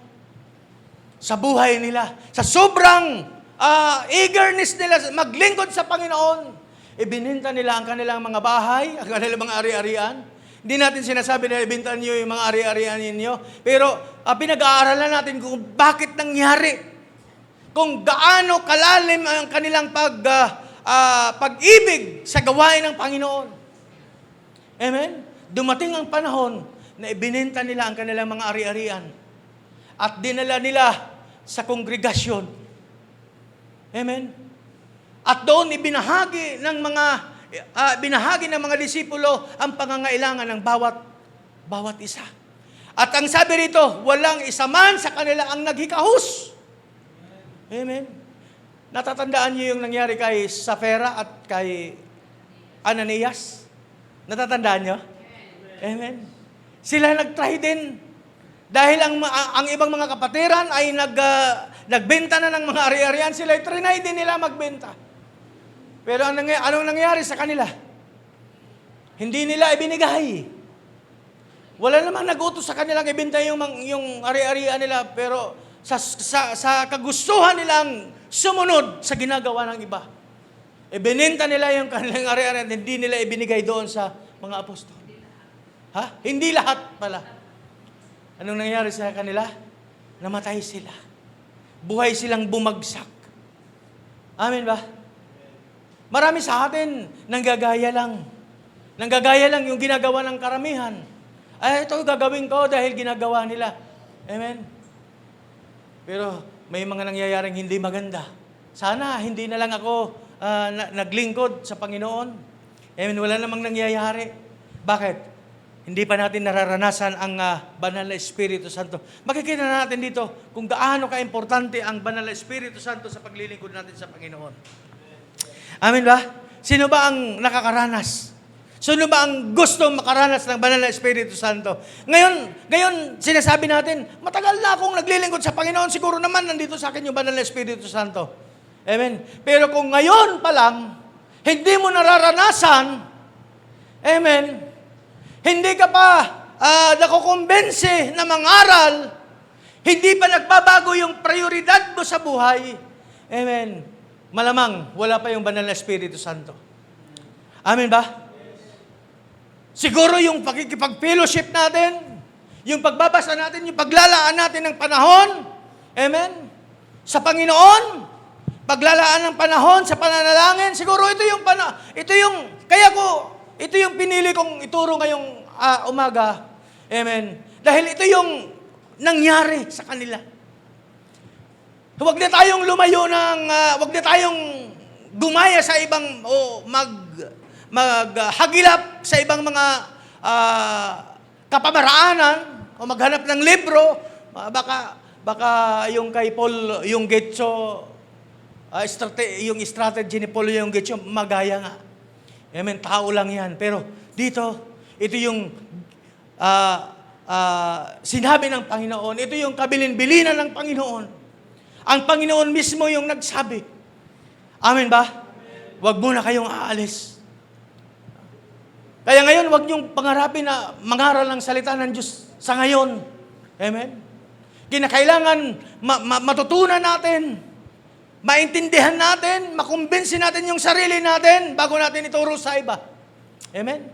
Speaker 2: sa buhay nila. Sa sobrang eagerness nila maglingkod sa Panginoon, ibininta nila ang kanilang mga bahay, ang kanilang mga ari-arian. Hindi natin sinasabi na ibintan niyo yung mga ari-arian ninyo, pero pinag-aaralan natin kung bakit nangyari. Kung gaano kalalim ang kanilang pag-ibig sa gawain ng Panginoon. Amen? Dumating ang panahon na ibininta nila ang kanilang mga ari-arian at dinala nila sa kongregasyon. Amen? At doon ibinahagi ng mga disipulo ang pangangailangan ng bawat isa. At ang sabi rito, walang isa man sa kanila ang naghikahus. Amen. Natatandaan niyo yung nangyari kay Sapphira at kay Ananias? Natatandaan niyo? Amen. Sila nag-try din. Dahil ang ibang mga kapatiran ay nagbenta na ng mga ari-arian, sila ay trinay din nila magbenta. Pero anong nangyari sa kanila? Hindi nila ibinigay. Wala namang nag-utos sa kanilang ibenta yung ari-arian nila, pero sa kagustuhan nilang sumunod sa ginagawa ng iba. Ibinenta nila yung kanilang ari-arian, hindi nila ibinigay doon sa mga apostol. Ha? Hindi lahat pala. Anong nangyari sa kanila? Namatay sila. Buhay silang bumagsak. Amen ba? Marami sa atin, nanggagaya lang. Nanggagaya lang yung ginagawa ng karamihan. Ay, ito gagawin ko dahil ginagawa nila. Amen? Pero may mga nangyayaring hindi maganda. Sana hindi na lang ako naglingkod sa Panginoon. Amen? Wala namang nangyayari. Bakit? Hindi pa natin nararanasan ang Banal na Espiritu Santo. Makikita natin dito kung gaano ka-importante ang Banal na Espiritu Santo sa paglilingkod natin sa Panginoon. Amen ba? Sino ba ang nakakaranas? Sino ba ang gusto makaranas ng Banal na Espiritu Santo? Ngayon, sinasabi natin, matagal na akong naglilingkod sa Panginoon, siguro naman nandito sa akin yung Banal na Espiritu Santo. Amen? Pero kung ngayon pa lang, hindi mo nararanasan, amen, hindi ka pa nakukumbense na mangaral, hindi pa nagbabago yung prioridad mo sa buhay, amen, malamang wala pa yung Banal na Espiritu Santo. Amen ba? Siguro yung pakikipag-fellowship natin, yung pagbabasa natin, yung paglalaan natin ng panahon, amen, sa Panginoon, paglalaan ng panahon sa pananalangin, siguro ito yung pinili kong ituro ngayong umaga, amen, dahil ito yung nangyari sa kanila. Huwag na tayong lumayo huwag na tayong gumaya sa ibang, maghagilap sa ibang mga kapamaraanan o maghanap ng libro, baka yung kay Paul, yung Getso, yung strategy ni Paul, yung Getso, magaya nga. Amen, tao lang yan. Pero dito, ito yung sinabi ng Panginoon, ito yung kabilin-bilinan ng Panginoon. Ang Panginoon mismo yung nagsabi. Amen ba? Huwag muna kayong aalis. Kaya ngayon, huwag niyong pangarapin na mangaral ng salita ng Diyos sa ngayon. Amen? Kinakailangan matutunan natin, maintindihan natin, makumbinsin natin yung sarili natin bago natin ituro sa iba. Amen?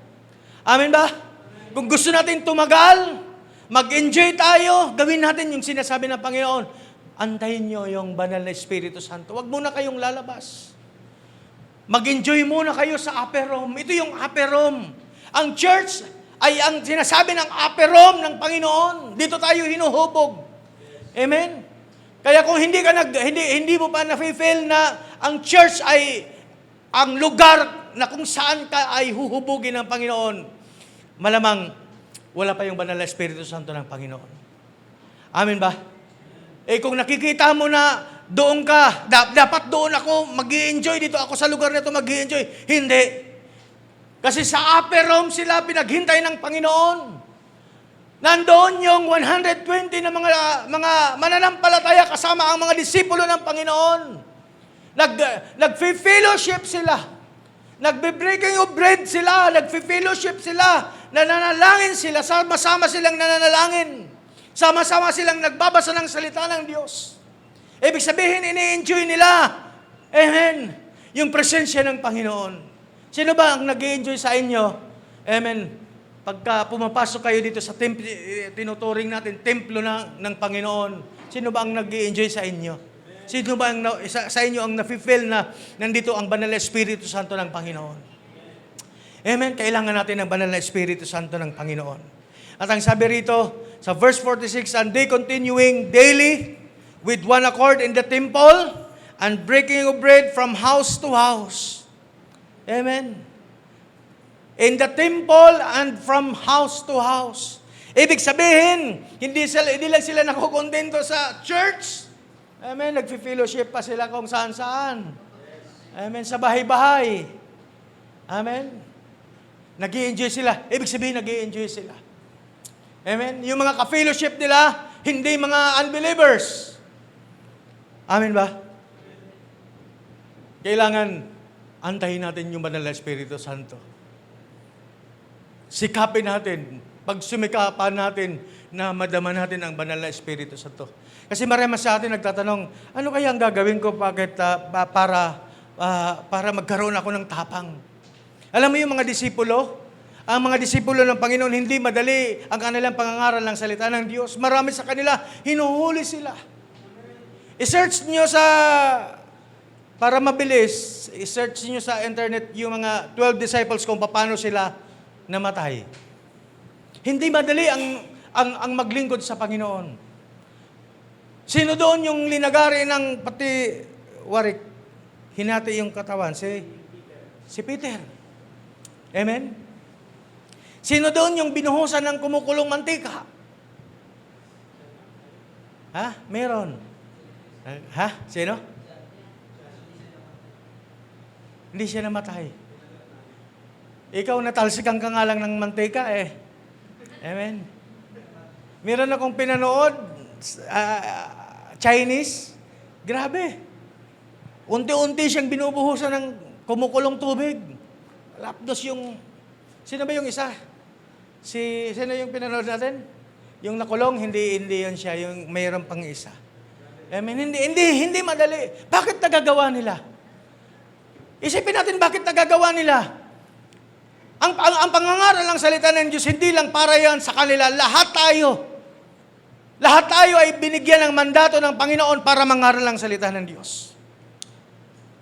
Speaker 2: Amen ba? Kung gusto natin tumagal, mag-enjoy tayo, gawin natin yung sinasabi ng Panginoon. Antayin niyo yung Banal na Espiritu Santo. Huwag muna kayong lalabas. Mag-enjoy muna kayo sa upper room. Ito yung upper room. Ang church ay ang sinasabi ng upper room ng Panginoon. Dito tayo hinuhubog. Amen? Kaya kung hindi mo pa na-feel na ang church ay ang lugar na kung saan ka ay huhubugin ng Panginoon, malamang wala pa yung Banal na Espiritu Santo ng Panginoon. Amen ba? Kung nakikita mo na doon ka, dapat doon ako mag-i-enjoy, dito ako sa lugar na ito mag-i-enjoy. Hindi. Kasi sa upper room sila pinaghintay ng Panginoon. Nandoon yung 120 na mga mananampalataya kasama ang mga disipulo ng Panginoon. Nag-fellowship sila. Nagbe-breaking of bread sila. Nag-fellowship sila. Nananalangin sila. Sama-sama silang nananalangin. Sama-sama silang nagbabasa ng salita ng Diyos. Ibig sabihin, ini-enjoy nila. Amen. Yung presensya ng Panginoon. Sino ba ang nag-i-enjoy sa inyo? Amen. Pagka pumapasok kayo dito sa tinuturing natin, templo ng Panginoon, sino ba ang nag-i-enjoy sa inyo? Sino ba sa inyo ang nafe-feel na nandito ang Banal na Espiritu Santo ng Panginoon? Amen. Kailangan natin ng Banal na Espiritu Santo ng Panginoon. At ang sabi rito, sa verse 46, and they continuing daily with one accord in the temple and breaking of bread from house to house. Amen. In the temple and from house to house. Ibig sabihin, hindi lang sila nakukontento sa church. Amen. Nagfi-fellowship pa sila kung saan-saan. Amen. Sa bahay-bahay. Amen. Nag-i-enjoy sila. Ibig sabihin, nag-i-enjoy sila. Amen. Yung mga ka-fellowship nila, hindi mga unbelievers. Amen ba? Kailangan antayin natin yung Banal na Espiritu Santo. Sikapin natin, pagsumikapan natin na madama natin ang Banal na Espiritu Santo. Kasi marami sa atin nagtatanong, ano kaya ang gagawin ko para magkaroon ako ng tapang? Alam mo yung mga disipulo? Ang mga disipulo ng Panginoon, hindi madali ang kanilang pangangaral ng salita ng Diyos. Marami sa kanila, hinuhuli sila. I-search nyo para mabilis, i-search nyo sa internet yung mga 12 disciples kung paano sila namatay. Hindi madali ang maglingkod sa Panginoon. Sino doon yung linagari ng pati warik? Hinati yung katawan, si Peter. Amen? Sino doon yung binuhusan ng kumukulong mantika? Ha? Meron. Ha? Sino? Hindi siya namatay. Ikaw natalsikan ka nga lang ng mantika eh. Amen. Meron akong pinanood, Chinese. Grabe. Unti-unti siyang binubuhusan ng kumukulong tubig. Lapdos yung... Sino ba yung isa? Sino yung pinanood natin? Yung nakulong, hindi yun siya. Yung mayroon pang isa. Amen. Hindi madali. Bakit nagagawa nila? Isipin natin bakit nagagawa nila. Ang pangangaral ng salita ng Diyos, hindi lang para yan sa kanila. Lahat tayo ay binigyan ng mandato ng Panginoon para mangaral ng salita ng Diyos.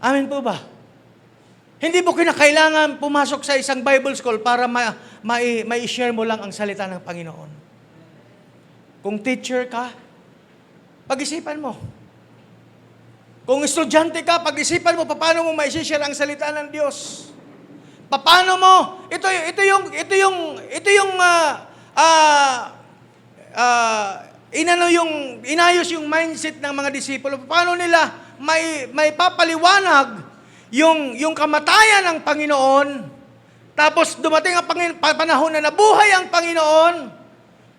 Speaker 2: Amen po ba? Hindi mo kinakailangan pumasok sa isang Bible school para ma-share mo lang ang salita ng Panginoon. Kung teacher ka, pag-isipan mo. Kung estudyante ka, pag-isipan mo paano mo ma-share ang salita ng Diyos. Paano mo? Inayos yung mindset ng mga disipulo. Paano nila may papaliwanag yung kamatayan ng Panginoon, tapos dumating ang panahon na nabuhay ang Panginoon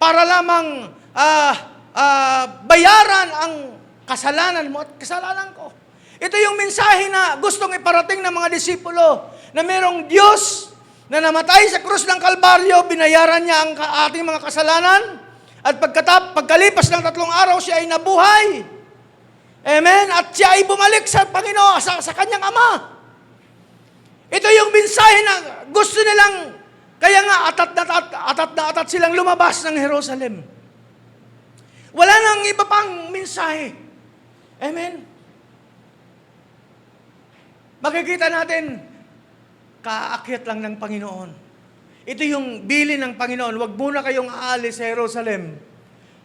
Speaker 2: para lamang bayaran ang kasalanan mo at kasalanan ko. Ito yung mensahe na gustong iparating ng mga disipulo, na merong Diyos na namatay sa krus ng Kalbaryo, binayaran niya ang ating mga kasalanan, at pagkalipas ng 3 araw, siya ay nabuhay. Amen? At siya ay bumalik sa Panginoon, sa kanyang Ama. Ito yung mensahe na gusto nilang, kaya nga atat silang lumabas ng Jerusalem. Wala nang iba pang mensahe. Amen? Makikita natin, kaakyat lang ng Panginoon. Ito yung bilin ng Panginoon. Huwag muna kayong aalis sa Jerusalem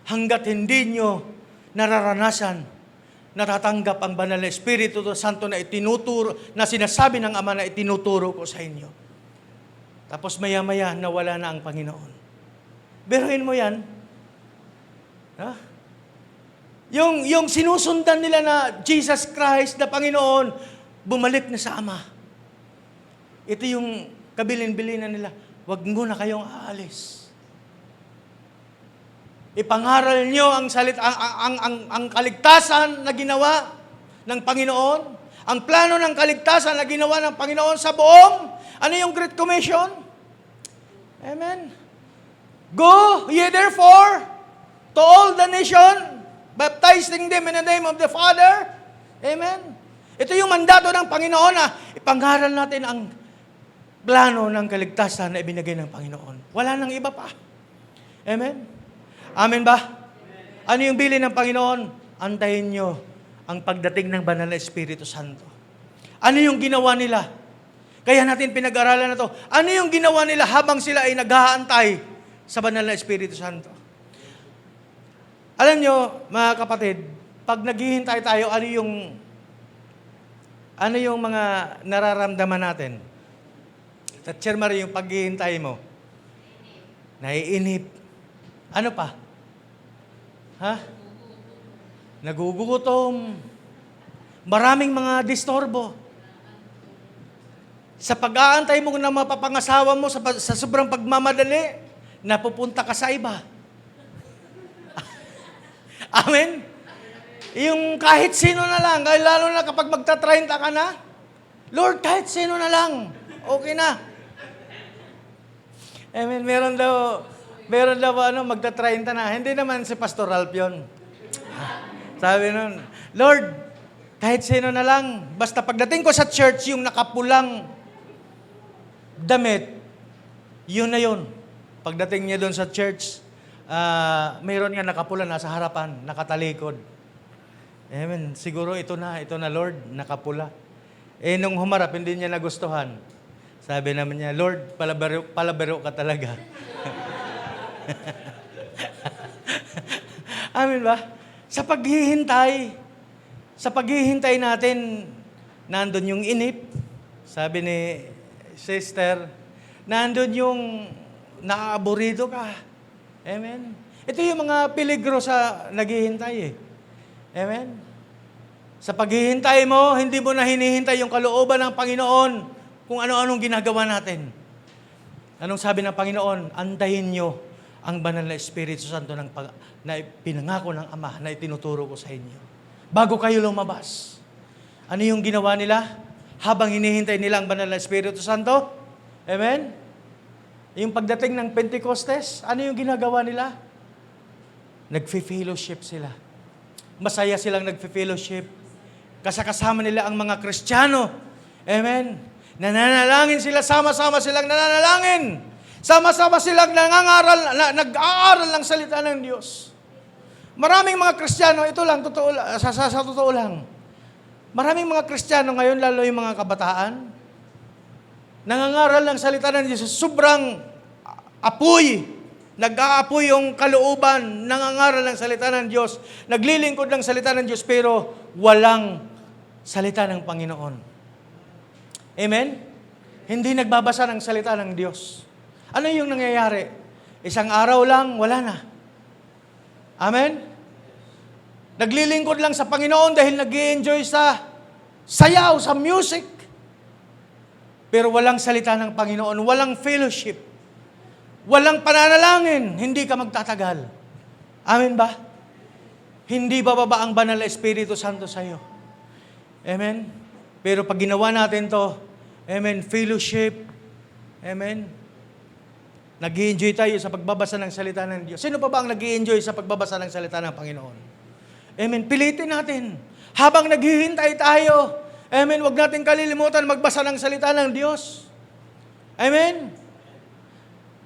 Speaker 2: hanggat hindi nyo nararanasan, natatanggap ang Banal na Espiritu Santo na itinuturo, na sinasabi ng Ama na itinuturo ko sa inyo. Tapos maya-maya, nawala na ang Panginoon. Biruin mo yan. Ha? Yung sinusundan nila na Jesus Christ na Panginoon, bumalik na sa Ama. Ito yung kabilin-bilinan nila. Huwag muna kayong aalis. Ipangaral nyo ang kaligtasan na ginawa ng Panginoon. Ang plano ng kaligtasan na ginawa ng Panginoon sa buong. Ano yung Great Commission? Amen. Go, ye therefore, to all the nation, baptizing them in the name of the Father. Amen. Ito yung mandato ng Panginoon na ipangaral natin ang plano ng kaligtasan na ibinigay ng Panginoon. Wala nang iba pa. Amen? Amen ba? Ano yung bilin ng Panginoon? Antayin nyo ang pagdating ng Banal na Espiritu Santo. Ano yung ginawa nila? Kaya natin pinag-aralan na to. Ano yung ginawa nila habang sila ay nag-aantay sa Banal na Espiritu Santo? Alam nyo, mga kapatid, pag naghihintay tayo, ano yung mga nararamdaman natin? Teacher Marie, yung paghihintay mo, naiinip. Ano pa? Ha? Nagugutom. Maraming mga disturbo. Sa pag-aantay mo na mapapangasawa mo sa sobrang pagmamadali, napupunta ka sa iba. Amen? Yung kahit sino na lang, lalo na kapag magta-30 ka na, Lord, kahit sino na lang, okay na. Amen, meron daw magta-30 na. Hindi naman si Pastor Ralph yun. Sabi nun, Lord, kahit sino na lang, basta pagdating ko sa church, yung nakapulang damit, yun na yun. Pagdating niya doon sa church, mayroon nga nakapula, nasa harapan, nakatalikod. Amen. Siguro ito na Lord, nakapula. Nung humarap, hindi niya nagustuhan. Sabi naman niya, Lord, palabaro ka talaga. Amen ba? Sa paghihintay natin, nandun yung inip. Sabi ni sister, nandun yung naaaburido ka. Amen. Ito yung mga peligro sa naghihintay eh. Amen. Sa paghihintay mo, hindi mo na hinihintay yung kalooban ng Panginoon kung ano-anong ginagawa natin. Anong sabi ng Panginoon? Antayin nyo ang banal na Espiritu Santo na pinangako ng Ama na itinuturo ko sa inyo. Bago kayo lumabas. Ano yung ginawa nila? Habang hinihintay nila ang banal na Espiritu Santo? Amen? Yung pagdating ng Pentecostes, ano yung ginagawa nila? Nagfe-fellowship sila. Masaya silang nagfe-fellowship. Kasama nila ang mga Kristiyano. Amen? Nananalangin sila, sama-sama silang nananalangin. Sama-sama silang nag-aaral ng salita ng Diyos. Maraming mga Kristiyano, ito lang, sa totoo lang. Maraming mga Kristiyano ngayon, lalo yung mga kabataan, nangangaral ng salita ng Diyos, sobrang apoy. Nag-aapoy yung kalooban, nangangaral ng salita ng Diyos, naglilingkod ng salita ng Diyos, pero walang salita ng Panginoon. Amen? Hindi nagbabasa ng salita ng Diyos. Ano yung nangyayari? Isang araw lang, wala na. Amen? Naglilingkod lang sa Panginoon dahil nag-i-enjoy sa sayaw, sa music. Pero walang salita ng Panginoon, walang fellowship, walang pananalangin, hindi ka magtatagal. Amen ba? Hindi bababa ang banal na Espiritu Santo sa iyo. Amen? Pero pag ginawa natin to, amen, fellowship, amen, nag-i-enjoy tayo sa pagbabasa ng salita ng Diyos. Sino pa ba ang nag-i-enjoy sa pagbabasa ng salita ng Panginoon? Amen, pilitin natin. Habang naghihintay tayo, amen, huwag natin kalilimutan magbasa ng salita ng Diyos. Amen?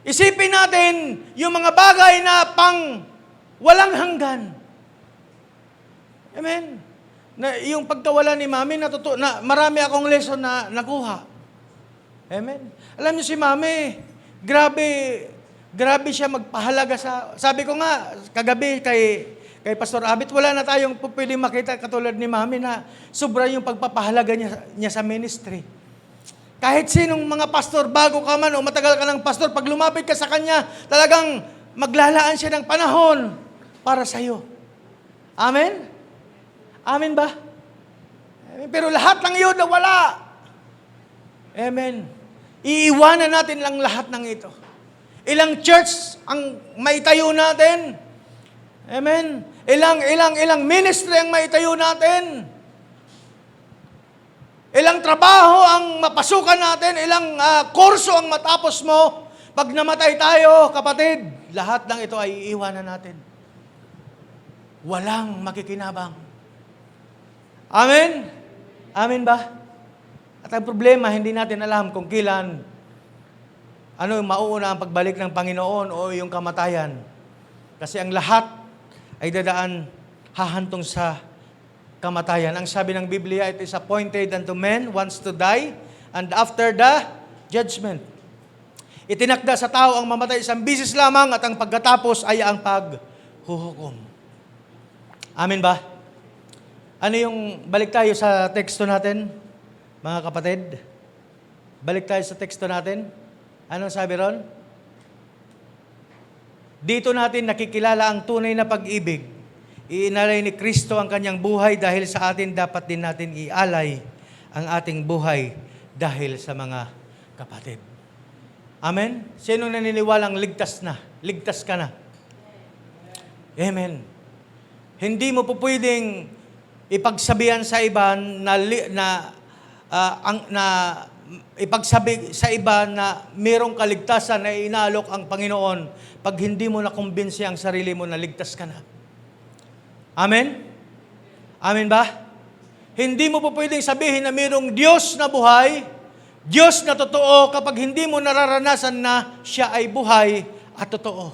Speaker 2: Isipin natin yung mga bagay na pang walang hanggan. Amen? Yung pagkawala ni Mami, na marami akong lesson na nakuha. Amen? Alam niyo si Mami, grabe siya magpahalaga sabi ko nga, kagabi kay Pastor Abit, wala na tayong pwedeng makita katulad ni Mami na sobra yung pagpapahalaga niya sa ministry. Kahit sinong mga pastor, bago ka man o matagal ka ng pastor, pag lumapit ka sa kanya, talagang maglalaan siya ng panahon para sa iyo. Amen? Amen ba? Pero lahat ng iyon na wala. Amen. Iiwanan natin lang lahat ng ito. Ilang church ang maitayo natin. Amen. Ilang ministry ang maitayo natin. Ilang trabaho ang mapasukan natin, ilang kurso ang matapos mo. Pag namatay tayo, kapatid, lahat ng ito ay iiwanan natin. Walang makikinabang. Amen? Amen ba? At ang problema, hindi natin alam kung kailan, ano yung mauuna ang pagbalik ng Panginoon o yung kamatayan. Kasi ang lahat ay hahantong sa kamatayan. Ang sabi ng Biblia, it is appointed unto men once to die, and after the judgment. Itinakda sa tao ang mamatay isang bisis lamang at ang pagkatapos ay ang paghuhukom. Amen ba? Ano yung, balik tayo sa teksto natin, mga kapatid? Balik tayo sa teksto natin. Anong sabi ron? Dito natin nakikilala ang tunay na pag-ibig. Iinalay ni Kristo ang kanyang buhay dahil sa atin, dapat din natin ialay ang ating buhay dahil sa mga kapatid. Amen? Sino naniniwalang ligtas na? Ligtas ka na. Amen. Hindi mo po pwedeng ipagsabihan sa iba ipagsabi sa iba na mayroong kaligtasan na inaalok ang Panginoon pag hindi mo nakumbinsi ang sarili mo na ligtas ka na. Amen? Amen ba? Hindi mo po pwedeng sabihin na mayroong Diyos na buhay, Diyos na totoo kapag hindi mo nararanasan na siya ay buhay at totoo.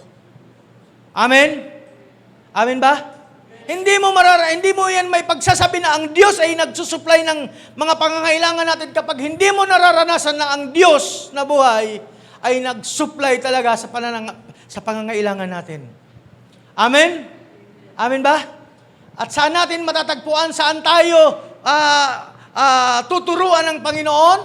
Speaker 2: Amen? Amen ba? Hindi mo yan may pagsasabi na ang Diyos ay nagsusupply ng mga pangangailangan natin kapag hindi mo nararanasan na ang Diyos na buhay ay nagsupply talaga sa pangangailangan natin. Amen? Amen ba? At saan natin matatagpuan, saan tayo tuturuan ng Panginoon?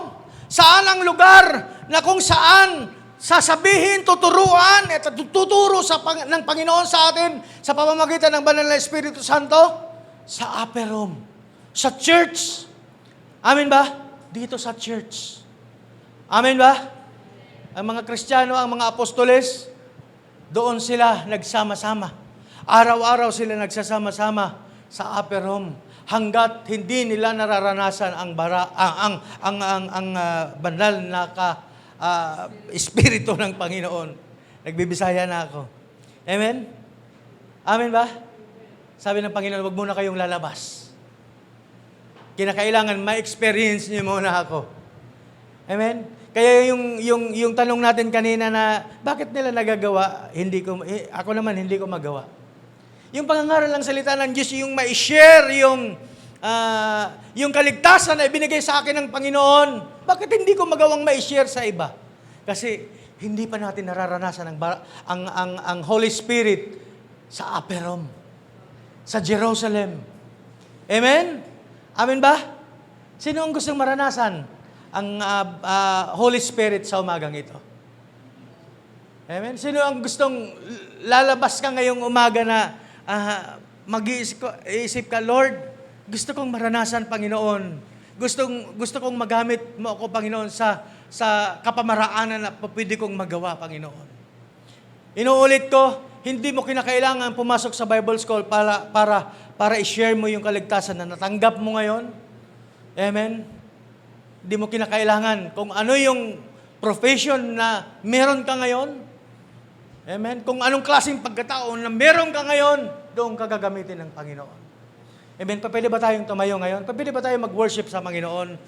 Speaker 2: Saan ang lugar na kung saan sasabihin, tuturuan, at tuturo ng Panginoon sa atin sa pamamagitan ng Banal na Espiritu Santo? Sa upper room. Sa church. Amen ba? Dito sa church. Amen ba? Ang mga Kristiyano, ang mga apostoles, doon sila nagsama-sama. Araw-araw sila nagsasama-sama sa upper room hanggat hindi nila nararanasan ang banal na Espiritu ng Panginoon. Nagbibisaya na ako. Amen? Amen ba? Sabi ng Panginoon, wag muna kayong lalabas. Kinakailangan ma-experience niyo muna ako. Amen? Kaya yung tanong natin kanina na, bakit nila nagagawa? Ako naman, hindi ko magawa. Yung pangangaral ng salita ng Diyos, yung ma-share, yung kaligtasan na ibinigay sa akin ng Panginoon, bakit hindi ko magawang ma-share sa iba? Kasi hindi pa natin nararanasan ang Holy Spirit sa upper room, sa Jerusalem. Amen? Amen ba? Sino ang gustong maranasan ang Holy Spirit sa umagang ito? Amen? Sino ang gustong lalabas ka ngayong umaga na mag-iisip ka, Lord, gusto kong maranasan, Panginoon. Gusto kong magamit mo ako, Panginoon, sa kapamaraanan na pwede kong magawa, Panginoon. Inuulit ko, hindi mo kinakailangan pumasok sa Bible School para i-share mo yung kaligtasan na natanggap mo ngayon. Amen? Hindi mo kinakailangan kung ano yung profession na meron ka ngayon. Amen? Kung anong klaseng pagkatao na meron ka ngayon, doon ka gagamitin ng Panginoon. Amen? Pwede ba tayong tumayo ngayon? Pwede ba tayong mag-worship sa Panginoon?